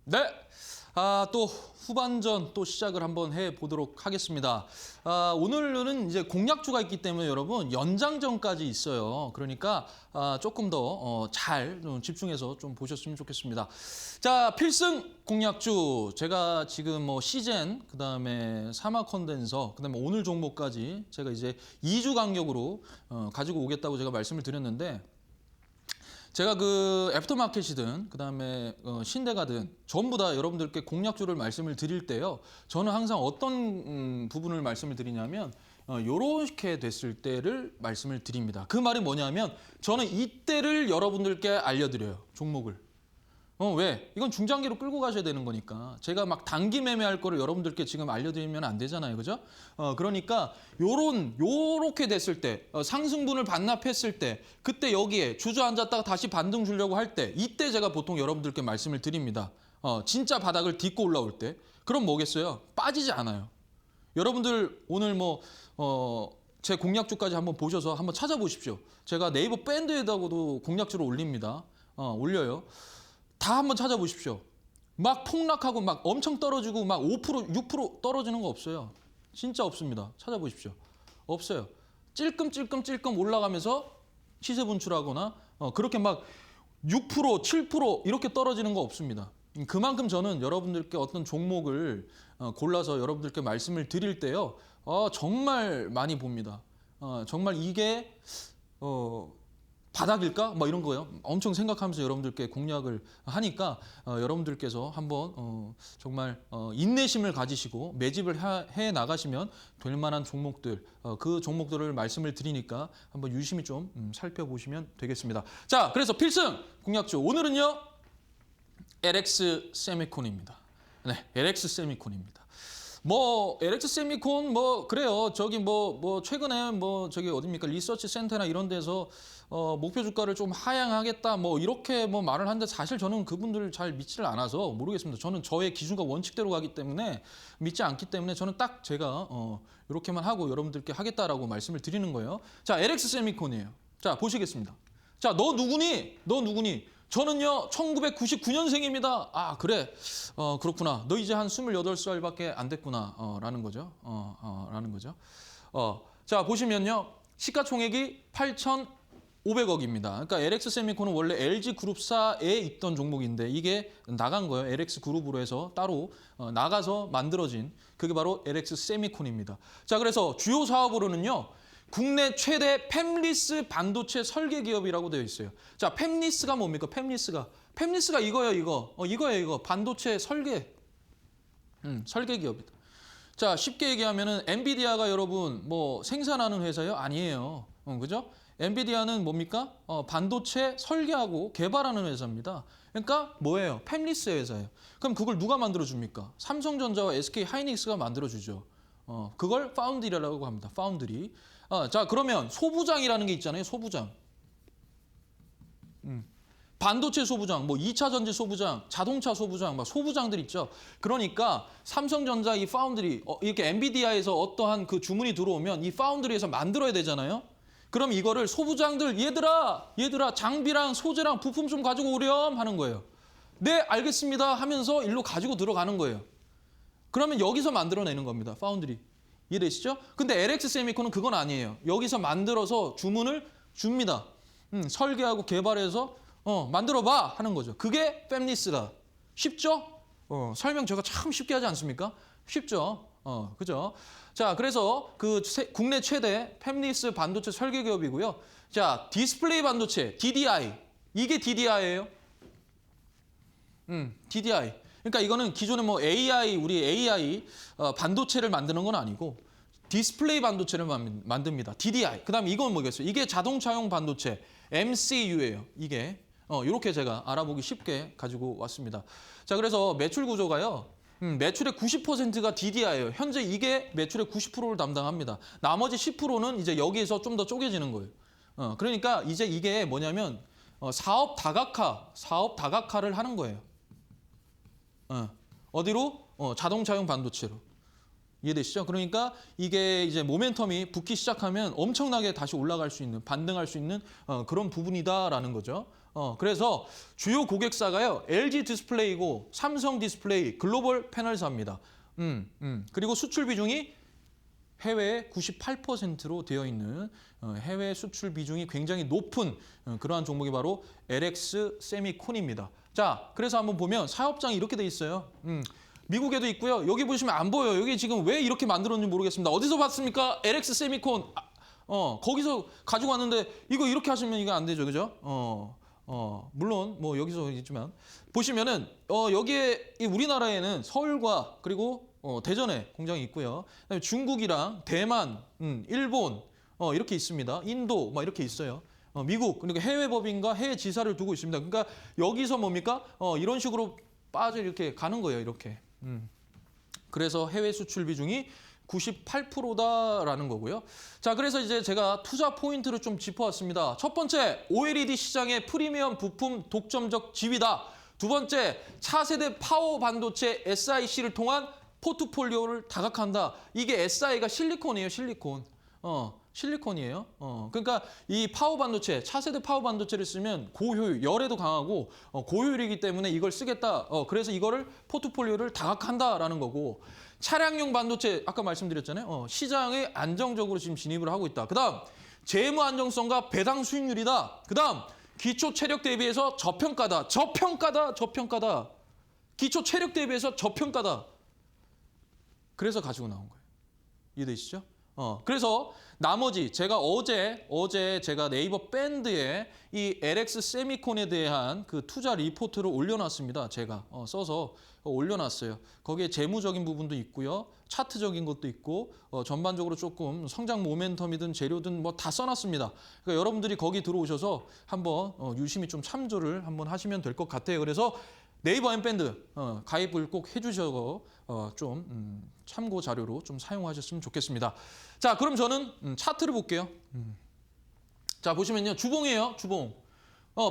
A: 네. 또 후반전 또 시작을 한번 해보도록 하겠습니다. 오늘은 이제 공략주가 있기 때문에 여러분 연장전까지 있어요. 그러니까 조금 더 잘 집중해서 좀 보셨으면 좋겠습니다. 자, 필승 공략주 제가 지금 뭐 시젠, 그다음에 사막 컨덴서, 그다음에 오늘 종목까지 제가 이제 2주 간격으로 가지고 오겠다고 제가 말씀을 드렸는데. 제가 그 애프터마켓이든 그다음에 신대가든 전부 다 여러분들께 공략주를 말씀을 드릴 때요. 저는 항상 어떤 부분을 말씀을 드리냐면 요렇게 됐을 때를 말씀을 드립니다. 그 말이 뭐냐면 저는 이때를 여러분들께 알려드려요. 종목을. 왜? 이건 중장기로 끌고 가셔야 되는 거니까. 제가 막 단기 매매할 거를 여러분들께 지금 알려드리면 안 되잖아요. 그죠? 그러니까 요렇게 됐을 때, 상승분을 반납했을 때, 그때 여기에 주저앉았다가 다시 반등 주려고 할 때, 이때 제가 보통 여러분들께 말씀을 드립니다. 진짜 바닥을 딛고 올라올 때. 그럼 뭐겠어요? 빠지지 않아요. 여러분들 오늘 제 공략주까지 한번 보셔서 한번 찾아보십시오. 제가 네이버 밴드에다가도 공략주를 올립니다. 올려요. 다 한번 찾아보십시오. 막 폭락하고 막 엄청 떨어지고 막 5%, 6% 떨어지는 거 없어요. 진짜 없습니다. 찾아보십시오. 없어요. 찔끔찔끔 올라가면서 시세 분출하거나 그렇게 막 6%, 7% 이렇게 떨어지는 거 없습니다. 그만큼 저는 여러분들께 어떤 종목을 골라서 여러분들께 말씀을 드릴 때요. 정말 많이 봅니다. 정말 이게 바닥일까? 막 이런 거요. 엄청 생각하면서 여러분들께 공략을 하니까 여러분들께서 한번 정말 인내심을 가지시고 매집을 해 나가시면 될 만한 종목들, 그 종목들을 말씀을 드리니까 한번 유심히 좀 살펴보시면 되겠습니다. 자, 그래서 필승 공략주 오늘은요. LX 세미콘입니다. 네, LX 세미콘입니다. LX 세미콘 그래요. 저기 최근에 저기 어딥니까? 리서치 센터나 이런 데서 목표 주가를 좀 하향하겠다 이렇게 말을 하는데 사실 저는 그분들을 잘 믿지를 않아서 모르겠습니다. 저는 저의 기준과 원칙대로 가기 때문에 믿지 않기 때문에 저는 딱 제가 이렇게만 하고 여러분들께 하겠다라고 말씀을 드리는 거예요. 자, LX 세미콘이에요. 자, 보시겠습니다. 자, 너 누구니? 저는요 1999년생입니다. 아, 그래. 그렇구나. 너 이제 한 28살밖에 안 됐구나. 라는 거죠. 라는 거죠. 자, 보시면요. 시가총액이 8,500억입니다. 그러니까 LX 세미콘은 원래 LG 그룹사에 있던 종목인데 이게 나간 거예요. LX 그룹으로 해서 따로 나가서 만들어진 그게 바로 LX 세미콘입니다. 자, 그래서 주요 사업으로는요. 국내 최대 팹리스 반도체 설계 기업이라고 되어 있어요. 자, 팹리스가 뭡니까? 팹리스가 이거예요, 이거. 반도체 설계. 설계 기업이다. 자, 쉽게 얘기하면은 엔비디아가 여러분 생산하는 회사요? 아니에요. 그죠? 엔비디아는 뭡니까? 반도체 설계하고 개발하는 회사입니다. 그러니까 뭐예요? 팹리스 회사예요. 그럼 그걸 누가 만들어 줍니까? 삼성전자와 SK 하이닉스가 만들어 주죠. 그걸 파운드리라고 합니다. 파운드리. 자, 그러면 소부장이라는 게 있잖아요. 소부장. 반도체 소부장, 2차 전지 소부장, 자동차 소부장, 소부장들 있죠. 그러니까 삼성전자 이 파운드리, 이렇게 엔비디아에서 어떠한 그 주문이 들어오면 이 파운드리에서 만들어야 되잖아요. 그럼 이거를 소부장들, 얘들아, 장비랑 소재랑 부품 좀 가지고 오렴 하는 거예요. 네, 알겠습니다 하면서 일로 가지고 들어가는 거예요. 그러면 여기서 만들어내는 겁니다. 파운드리. 이해되시죠? 근데 LX 세미콘은 그건 아니에요. 여기서 만들어서 주문을 줍니다. 설계하고 개발해서 만들어봐 하는 거죠. 그게 팹리스다. 쉽죠? 설명 제가 참 쉽게 하지 않습니까? 쉽죠? 그죠? 자, 그래서 국내 최대 팹리스 반도체 설계 기업이고요. 자, 디스플레이 반도체, DDI. 이게 DDI예요. DDI. 그러니까 이거는 기존에 뭐 우리 AI 반도체를 만드는 건 아니고 디스플레이 반도체를 만듭니다. DDI. 그다음에 이건 뭐겠어요? 이게 자동차용 반도체 MCU예요. 이게 이렇게 제가 알아보기 쉽게 가지고 왔습니다. 자, 그래서 매출 구조가요. 매출의 90%가 DDI예요. 현재 이게 매출의 90%를 담당합니다. 나머지 10%는 이제 여기에서 좀 더 쪼개지는 거예요. 그러니까 이제 이게 뭐냐면 사업 다각화를 하는 거예요. 어디로? 자동차용 반도체로. 이해되시죠? 그러니까 이게 이제 모멘텀이 붙기 시작하면 엄청나게 다시 올라갈 수 있는, 반등할 수 있는 그런 부분이다라는 거죠. 그래서 주요 고객사가요. LG 디스플레이고 삼성 디스플레이, 글로벌 패널사입니다. 그리고 수출 비중이 해외에 98%로 되어 있는 해외 수출 비중이 굉장히 높은 그러한 종목이 바로 LX 세미콘입니다. 자, 그래서 한번 보면 사업장이 이렇게 돼 있어요. 미국에도 있고요. 여기 보시면 안 보여요. 여기 지금 왜 이렇게 만들었는지 모르겠습니다. 어디서 봤습니까? LX 세미콘. 거기서 가지고 왔는데 이거 이렇게 하시면 이거 안 되죠. 그죠? 물론 뭐 여기서 있지만 보시면은 여기에 우리나라에는 서울과 그리고 대전에 공장이 있고요. 그다음에 중국이랑 대만, 일본 이렇게 있습니다. 인도 막 이렇게 있어요. 미국 그리고 해외 법인과 해외 지사를 두고 있습니다. 그러니까 여기서 뭡니까? 이런 식으로 빠져 이렇게 가는 거예요. 이렇게. 그래서 해외 수출 비중이 98%다라는 거고요. 자, 그래서 이제 제가 투자 포인트를 좀 짚어왔습니다. 첫 번째, OLED 시장의 프리미엄 부품 독점적 지위다. 두 번째, 차세대 파워 반도체 SiC를 통한 포트폴리오를 다각한다. 이게 Si가 실리콘이에요, 실리콘. 실리콘이에요. 그러니까 이 파워 반도체, 차세대 파워 반도체를 쓰면 고효율, 열에도 강하고 고효율이기 때문에 이걸 쓰겠다. 그래서 이거를 포트폴리오를 다각한다라는 거고 차량용 반도체 아까 말씀드렸잖아요. 시장에 안정적으로 지금 진입을 하고 있다. 그다음 재무 안정성과 배당 수익률이다. 그다음 기초 체력 대비해서 저평가다. 기초 체력 대비해서 저평가다. 그래서 가지고 나온 거예요. 이해되시죠? 그래서 나머지 제가 어제 제가 네이버 밴드에 이 LX 세미콘에 대한 그 투자 리포트를 올려놨습니다. 제가 써서 올려놨어요. 거기에 재무적인 부분도 있고요. 차트적인 것도 있고 전반적으로 조금 성장 모멘텀이든 재료든 뭐 다 써놨습니다. 그러니까 여러분들이 거기 들어오셔서 한번 유심히 좀 참조를 한번 하시면 될 것 같아요. 그래서 네이버 엠밴드 가입을 꼭 해주셔서 좀 참고 자료로 좀 사용하셨으면 좋겠습니다. 자, 그럼 저는 차트를 볼게요. 자, 보시면요. 주봉이에요. 주봉.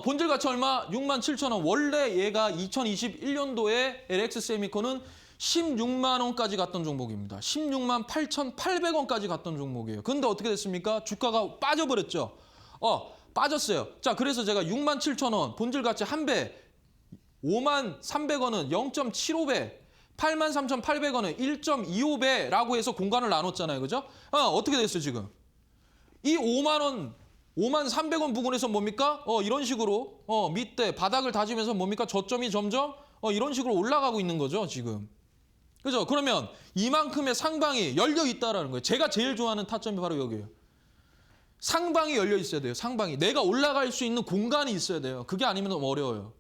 A: 본질 가치 얼마? 67,000원. 원래 얘가 2021년도에 LX 세미콘은 16만 원까지 갔던 종목입니다. 16만 8,800원까지 갔던 종목이에요. 근데 어떻게 됐습니까? 주가가 빠져버렸죠. 빠졌어요. 자, 그래서 제가 67,000원 본질 가치 한 배, 5만 300원은 0.75배, 83,800원은 1.25배라고 해서 공간을 나눴잖아요. 그죠? 어떻게 됐어요, 지금? 이 5만 원, 5만 300원 부근에서 뭡니까? 이런 식으로 밑에 바닥을 다지면서 뭡니까? 저점이 점점 이런 식으로 올라가고 있는 거죠, 지금. 그죠? 그러면 이만큼의 상방이 열려 있다라는 거예요. 제가 제일 좋아하는 타점이 바로 여기예요. 상방이 열려 있어야 돼요, 상방이. 내가 올라갈 수 있는 공간이 있어야 돼요. 그게 아니면 너무 어려워요.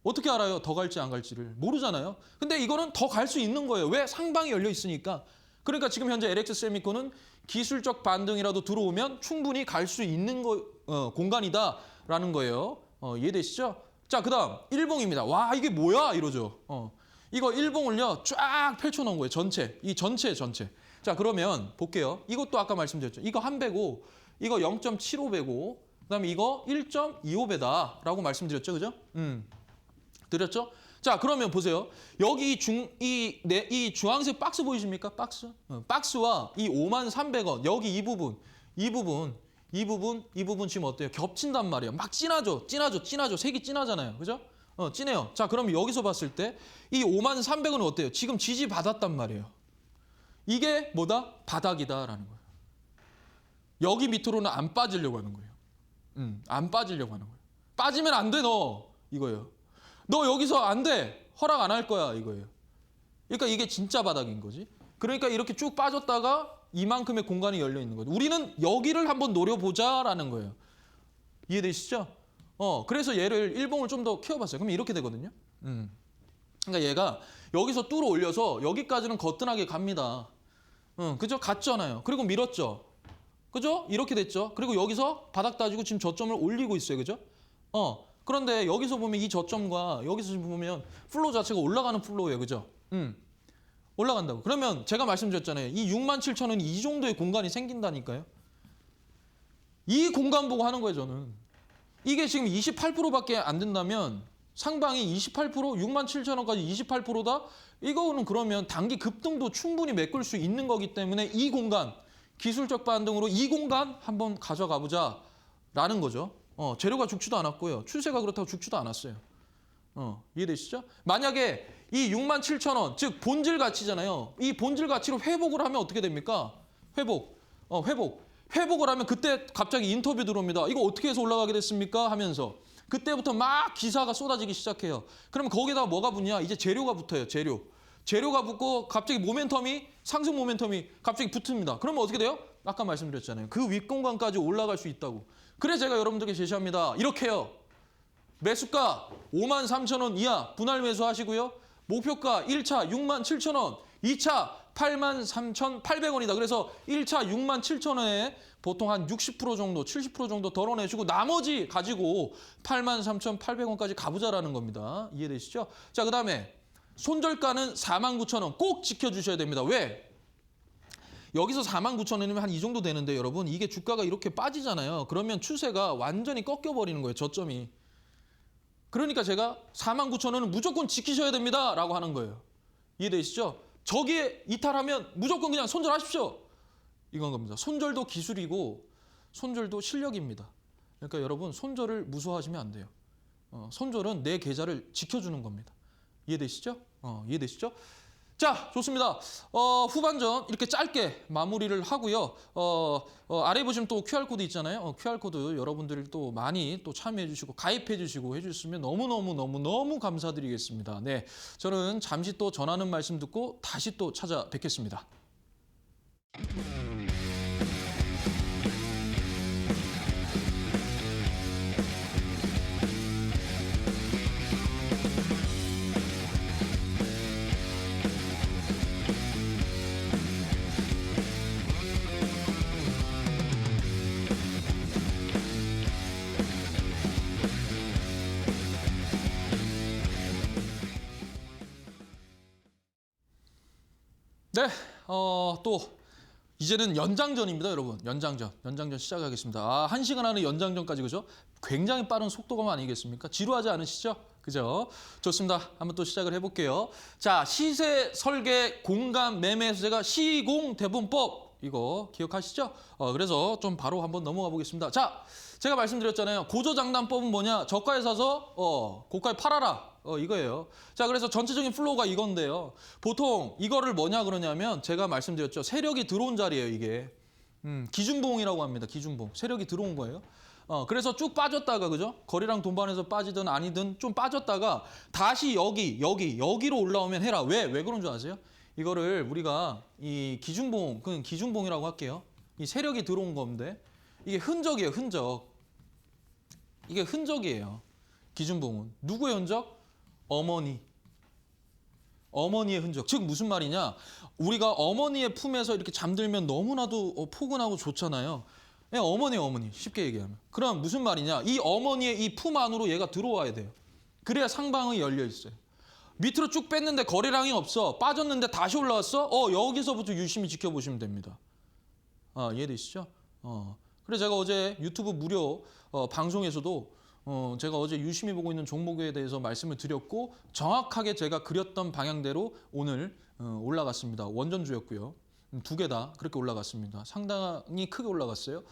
A: 어떻게 알아요? 더 갈지 안 갈지를. 모르잖아요. 근데 이거는 더 갈 수 있는 거예요. 왜? 상방이 열려 있으니까. 그러니까 지금 현재 LX 세미콘은 기술적 반등이라도 들어오면 충분히 갈 수 있는 공간이다라는 거예요. 이해되시죠? 자, 그다음 일봉입니다. 와, 이게 뭐야? 이러죠. 이거 일봉을요 쫙 펼쳐놓은 거예요. 전체. 이 전체. 자, 그러면 볼게요. 이것도 아까 말씀드렸죠. 이거 한 배고 이거 0.75배고 그다음에 이거 1.25배다라고 말씀드렸죠. 그죠? 드렸죠? 자, 그러면 보세요. 여기 이 주황색 박스 보이십니까? 박스? 박스와 이 5만 300원 여기 이 부분 지금 어때요? 겹친단 말이에요. 막 진하죠. 색이 진하잖아요. 그죠? 진해요. 자, 그럼 여기서 봤을 때 이 5만 300원은 어때요? 지금 지지받았단 말이에요. 이게 뭐다? 바닥이다라는 거예요. 여기 밑으로는 안 빠지려고 하는 거예요. 안 빠지려고 하는 거예요. 빠지면 안 돼, 너. 이거예요. 너 여기서 안 돼. 허락 안 할 거야, 이거예요. 그러니까 이게 진짜 바닥인 거지. 그러니까 이렇게 쭉 빠졌다가 이만큼의 공간이 열려 있는 거죠. 우리는 여기를 한번 노려보자라는 거예요. 이해되시죠? 그래서 얘를 일봉을 좀 더 키워봤어요. 그러면 이렇게 되거든요. 그러니까 얘가 여기서 뚫어 올려서 여기까지는 거뜬하게 갑니다. 그죠? 갔잖아요. 그리고 밀었죠. 그죠? 이렇게 됐죠. 그리고 여기서 바닥 따지고 지금 저점을 올리고 있어요. 그죠? 그런데 여기서 보면 이 저점과 여기서 지금 보면 플로우 자체가 올라가는 플로우예요. 그죠? 올라간다고. 그러면 제가 말씀드렸잖아요. 이 67,000원 이 정도의 공간이 생긴다니까요. 이 공간 보고 하는 거예요, 저는. 이게 지금 28%밖에 안 된다면 상방이 28%, 67,000원까지 28%다? 이거는 그러면 단기 급등도 충분히 메꿀 수 있는 거기 때문에 이 공간, 기술적 반등으로 이 공간 한번 가져가 보자라는 거죠. 재료가 죽지도 않았고요. 추세가 그렇다고 죽지도 않았어요. 이해되시죠? 만약에 이 67,000원, 즉 본질 가치잖아요. 이 본질 가치로 회복을 하면 어떻게 됩니까? 회복을 하면 그때 갑자기 인터뷰 들어옵니다. 이거 어떻게 해서 올라가게 됐습니까? 하면서 그때부터 막 기사가 쏟아지기 시작해요. 그러면 거기다가 뭐가 붙냐? 이제 재료가 붙어요. 재료가 붙고 갑자기 상승 모멘텀이 갑자기 붙습니다. 그러면 어떻게 돼요? 아까 말씀드렸잖아요. 그 윗공간까지 올라갈 수 있다고. 그래 제가 여러분들께 제시합니다. 이렇게요. 매수가 53,000원 이하 분할 매수하시고요. 목표가 1차 67,000원, 2차 83,800원이다. 그래서 1차 67,000원에 보통 한 60% 정도, 70% 정도 덜어내시고 나머지 가지고 83,800원까지 가보자라는 겁니다. 이해되시죠? 자, 그다음에 손절가는 49,000원 꼭 지켜주셔야 됩니다. 왜? 여기서 49,000원이면 한 이 정도 되는데 여러분 이게 주가가 이렇게 빠지잖아요. 그러면 추세가 완전히 꺾여버리는 거예요. 저점이. 그러니까 제가 49,000원은 무조건 지키셔야 됩니다. 라고 하는 거예요. 이해되시죠? 저기에 이탈하면 무조건 그냥 손절하십시오. 이건 겁니다. 손절도 기술이고 손절도 실력입니다. 그러니까 여러분 손절을 무서워하시면 안 돼요. 손절은 내 계좌를 지켜주는 겁니다. 이해되시죠? 이해되시죠? 자, 좋습니다. 후반전 이렇게 짧게 마무리를 하고요. 아래 보시면 또 QR코드 있잖아요. QR코드 여러분들이 또 많이 또 참여해 주시고 가입해 주시고 해 주셨으면 너무 감사드리겠습니다. 네, 저는 잠시 또 전하는 말씀 듣고 다시 또 찾아뵙겠습니다. 네, 또 이제는 연장전입니다, 여러분. 연장전 시작하겠습니다. 1시간 안에 연장전까지 그죠? 굉장히 빠른 속도감 아니겠습니까? 지루하지 않으시죠? 그죠? 좋습니다. 한번 또 시작을 해볼게요. 자, 시세 설계 공간 매매에서 제가 시공 대본법 이거 기억하시죠? 그래서 좀 바로 한번 넘어가 보겠습니다. 자, 제가 말씀드렸잖아요. 고조장단법은 뭐냐? 저가에 사서 고가에 팔아라. 이거예요. 자, 그래서 전체적인 플로우가 이건데요. 보통 이거를 뭐냐 그러냐면 제가 말씀드렸죠. 세력이 들어온 자리예요, 이게. 기준봉이라고 합니다. 기준봉. 세력이 들어온 거예요. 그래서 쭉 빠졌다가 그죠? 거래량 동반해서 빠지든 아니든 좀 빠졌다가 다시 여기로 올라오면 해라. 왜 그런 줄 아세요? 이거를 우리가 이 기준봉, 그건 기준봉이라고 할게요. 이 세력이 들어온 건데 이게 흔적이에요, 흔적. 이게 흔적이에요. 기준봉은. 누구의 흔적? 어머니의 흔적. 즉 무슨 말이냐? 우리가 어머니의 품에서 이렇게 잠들면 너무나도 포근하고 좋잖아요. 어머니. 쉽게 얘기하면. 그럼 무슨 말이냐? 이 어머니의 이 품 안으로 얘가 들어와야 돼요. 그래야 상방이 열려 있어요. 밑으로 쭉 뺐는데 거래량이 없어. 빠졌는데 다시 올라왔어? 여기서부터 유심히 지켜보시면 됩니다. 이해되시죠? 그래서 제가 어제 유튜브 무료 방송에서도 제가 어제 유심히 보고 있는 종목에 대해서 말씀을 드렸고 정확하게 제가 그렸던 방향대로 오늘 올라갔습니다. 원전주였고요. 두 개 다 그렇게 올라갔습니다. 상당히 크게 올라갔어요.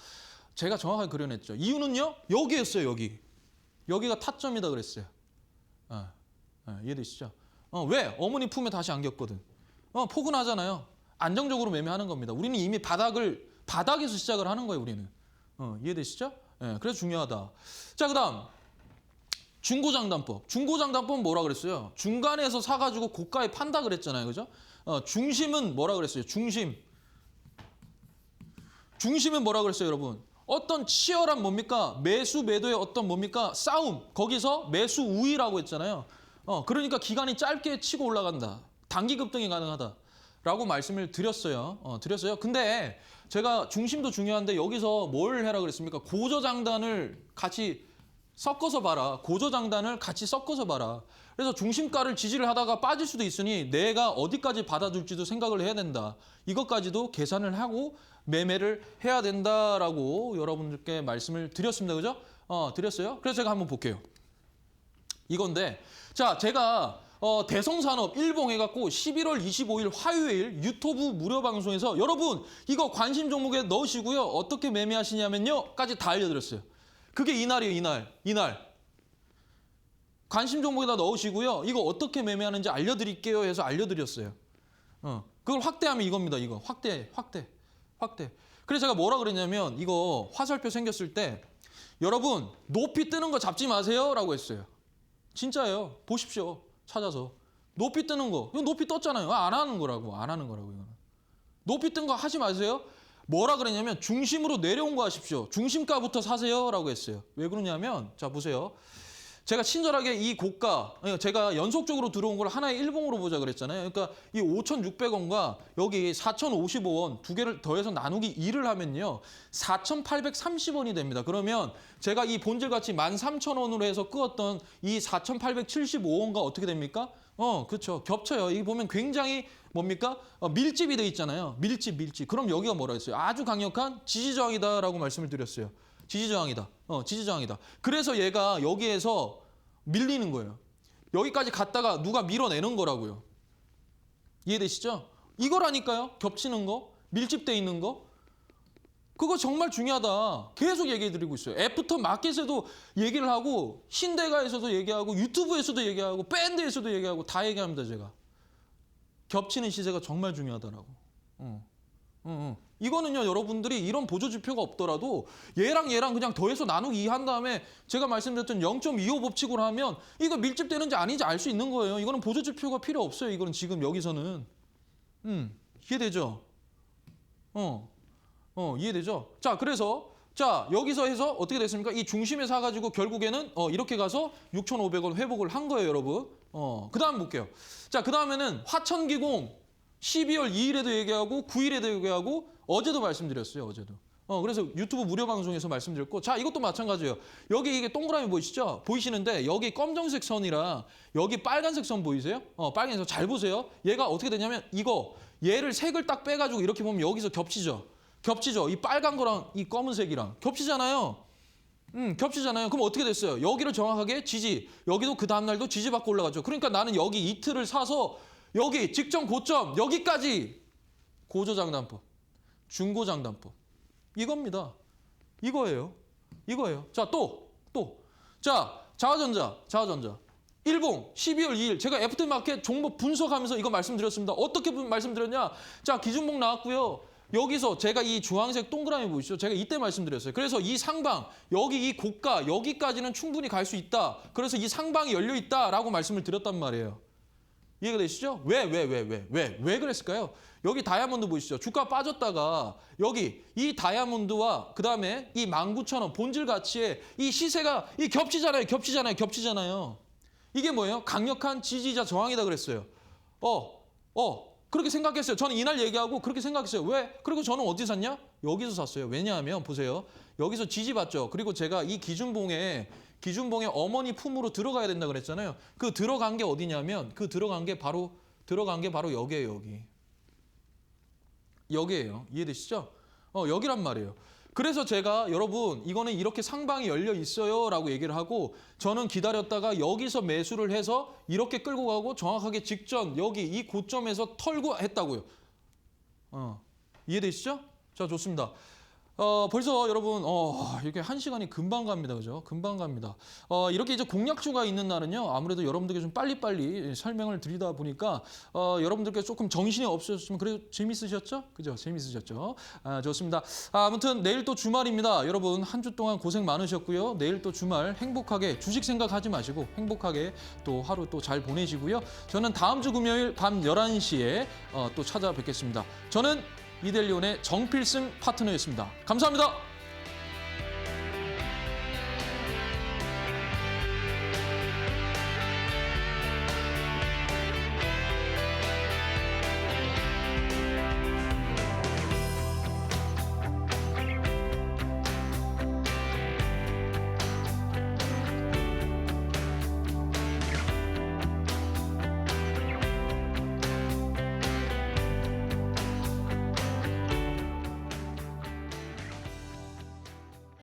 A: 제가 정확하게 그려냈죠. 이유는요. 여기였어요. 여기가 타점이다 그랬어요. 이해되시죠? 왜? 어머니 품에 다시 안겼거든. 포근하잖아요. 안정적으로 매매하는 겁니다. 우리는 이미 바닥에서 시작을 하는 거예요. 우리는. 이해되시죠? 그래서 중요하다. 자, 그다음 중고장단법. 중고장단법은 뭐라 그랬어요? 중간에서 사가지고 고가에 판다 그랬잖아요, 그죠? 중심은 뭐라 그랬어요? 중심은 뭐라 그랬어요, 여러분? 어떤 치열한 뭡니까? 매수 매도의 어떤 뭡니까? 싸움. 거기서 매수 우위라고 했잖아요. 그러니까 기간이 짧게 치고 올라간다. 단기 급등이 가능하다라고 말씀을 드렸어요. 근데 제가 중심도 중요한데 여기서 뭘 해라 그랬습니까? 고저장단을 같이 섞어서 봐라. 고저장단을 같이 섞어서 봐라. 그래서 중심가를 지지를 하다가 빠질 수도 있으니 내가 어디까지 받아줄지도 생각을 해야 된다. 이것까지도 계산을 하고 매매를 해야 된다라고 여러분들께 말씀을 드렸습니다. 그죠? 드렸어요. 그래서 제가 한번 볼게요. 이건데, 자, 제가 대성산업 일봉 해갖고 11월 25일 화요일 유튜브 무료 방송에서 여러분 이거 관심 종목에 넣으시고요. 어떻게 매매하시냐면요.까지 다 알려드렸어요. 그게 이날이에요. 이날. 관심 종목에다 넣으시고요. 이거 어떻게 매매하는지 알려드릴게요 해서 알려드렸어요. 그걸 확대하면 이겁니다. 이거 확대. 그래서 제가 뭐라 그랬냐면 이거 화살표 생겼을 때 여러분 높이 뜨는 거 잡지 마세요 라고 했어요. 진짜예요. 보십시오. 찾아서. 높이 뜨는 거. 이거 높이 떴잖아요. 안 하는 거라고 이거는. 높이 뜬 거 하지 마세요. 뭐라 그랬냐면 중심으로 내려온 거 하십시오. 중심가부터 사세요 라고 했어요. 왜 그러냐면 자 보세요. 제가 친절하게 이 고가, 제가 연속적으로 들어온 걸 하나의 일봉으로 보자 그랬잖아요. 그러니까 이 5,600원과 여기 4,055원 두 개를 더해서 나누기 2를 하면요. 4,830원이 됩니다. 그러면 제가 이 본질 가치 13,000원으로 해서 끄었던 이 4,875원과 어떻게 됩니까? 그렇죠. 겹쳐요. 이게 보면 굉장히 뭡니까? 밀집이 돼 있잖아요. 밀집. 그럼 여기가 뭐라 했어요? 아주 강력한 지지저항이다라고 말씀을 드렸어요. 지지저항이다. 그래서 얘가 여기에서 밀리는 거예요. 여기까지 갔다가 누가 밀어내는 거라고요. 이해되시죠? 이거라니까요. 겹치는 거, 밀집돼 있는 거. 그거 정말 중요하다. 계속 얘기해드리고 있어요. 애프터 마켓에도 얘기를 하고 신대가에서도 얘기하고 유튜브에서도 얘기하고 밴드에서도 얘기하고 다 얘기합니다. 제가. 겹치는 시세가 정말 중요하다라고. 이거는요 여러분들이 이런 보조지표가 없더라도 얘랑 그냥 더해서 나누기 2 한 다음에 제가 말씀드렸던 0.25 법칙으로 하면 이거 밀집되는지 아닌지 알 수 있는 거예요. 이거는 보조지표가 필요 없어요. 이거는 지금 여기서는. 이해되죠? 이해되죠? 자, 그래서 자 여기서 해서 어떻게 됐습니까? 이 중심에 사가지고 결국에는 이렇게 가서 6,500원 회복을 한 거예요, 여러분. 그 다음 볼게요. 자, 그 다음에는 화천기공 12월 2일에도 얘기하고 9일에도 얘기하고 어제도 말씀드렸어요. 어제도. 그래서 유튜브 무료 방송에서 말씀드렸고 자 이것도 마찬가지예요. 여기 이게 동그라미 보이시죠? 보이시는데 여기 검정색 선이랑 여기 빨간색 선 보이세요? 빨간색 선 잘 보세요. 얘가 어떻게 되냐면 얘를 색을 딱 빼가지고 이렇게 보면 여기서 겹치죠. 이 빨간 거랑 이 검은색이랑 겹치잖아요. 겹치잖아요. 그럼 어떻게 됐어요? 여기를 정확하게 지지. 여기도 그 다음날도 지지받고 올라가죠. 그러니까 나는 여기 이틀을 사서 여기 직전 고점 여기까지 고저장단법, 중고장단법 이겁니다. 이거예요. 자, 또. 자, 자화전자. 일봉 12월 2일 제가 애프터마켓 종목 분석하면서 이거 말씀드렸습니다. 어떻게 말씀드렸냐? 자, 기준봉 나왔고요. 여기서 제가 이 주황색 동그라미 보이시죠? 제가 이때 말씀드렸어요. 그래서 이 상방, 여기 이 고가, 여기까지는 충분히 갈 수 있다. 그래서 이 상방이 열려 있다라고 말씀을 드렸단 말이에요. 이해가 되시죠? 왜 그랬을까요? 여기 다이아몬드 보이시죠? 주가 빠졌다가 여기 이 다이아몬드와 그다음에 이 19,000원 본질 가치에 이 시세가 이 겹치잖아요. 이게 뭐예요? 강력한 지지자 저항이다 그랬어요. 그렇게 생각했어요. 저는 이날 얘기하고 그렇게 생각했어요. 왜? 그리고 저는 어디 샀냐? 여기서 샀어요. 왜냐하면 보세요. 여기서 지지받죠. 그리고 제가 이 기준봉에 어머니 품으로 들어가야 된다 그랬잖아요. 그 들어간 게 어디냐면 들어간 게 바로 여기예요. 여기예요. 이해되시죠? 여기란 말이에요. 그래서 제가 여러분 이거는 이렇게 상방이 열려 있어요 라고 얘기를 하고 저는 기다렸다가 여기서 매수를 해서 이렇게 끌고 가고 정확하게 직전 여기 이 고점에서 털고 했다고요. 이해되시죠? 자, 좋습니다. 벌써 여러분 이렇게 1시간이 금방 갑니다. 그죠? 금방 갑니다. 이렇게 이제 공약주가 있는 날은요. 아무래도 여러분들께 좀 빨리빨리 설명을 드리다 보니까 여러분들께 조금 정신이 없으셨으면 그래도 재밌으셨죠? 그죠? 재밌으셨죠? 좋습니다. 아무튼 내일 또 주말입니다. 여러분 한 주 동안 고생 많으셨고요. 내일 또 주말 행복하게 주식 생각하지 마시고 행복하게 또 하루 또 잘 보내시고요. 저는 다음 주 금요일 밤 11시에 또 찾아뵙겠습니다. 저는 이델리온의 정필승 파트너였습니다. 감사합니다.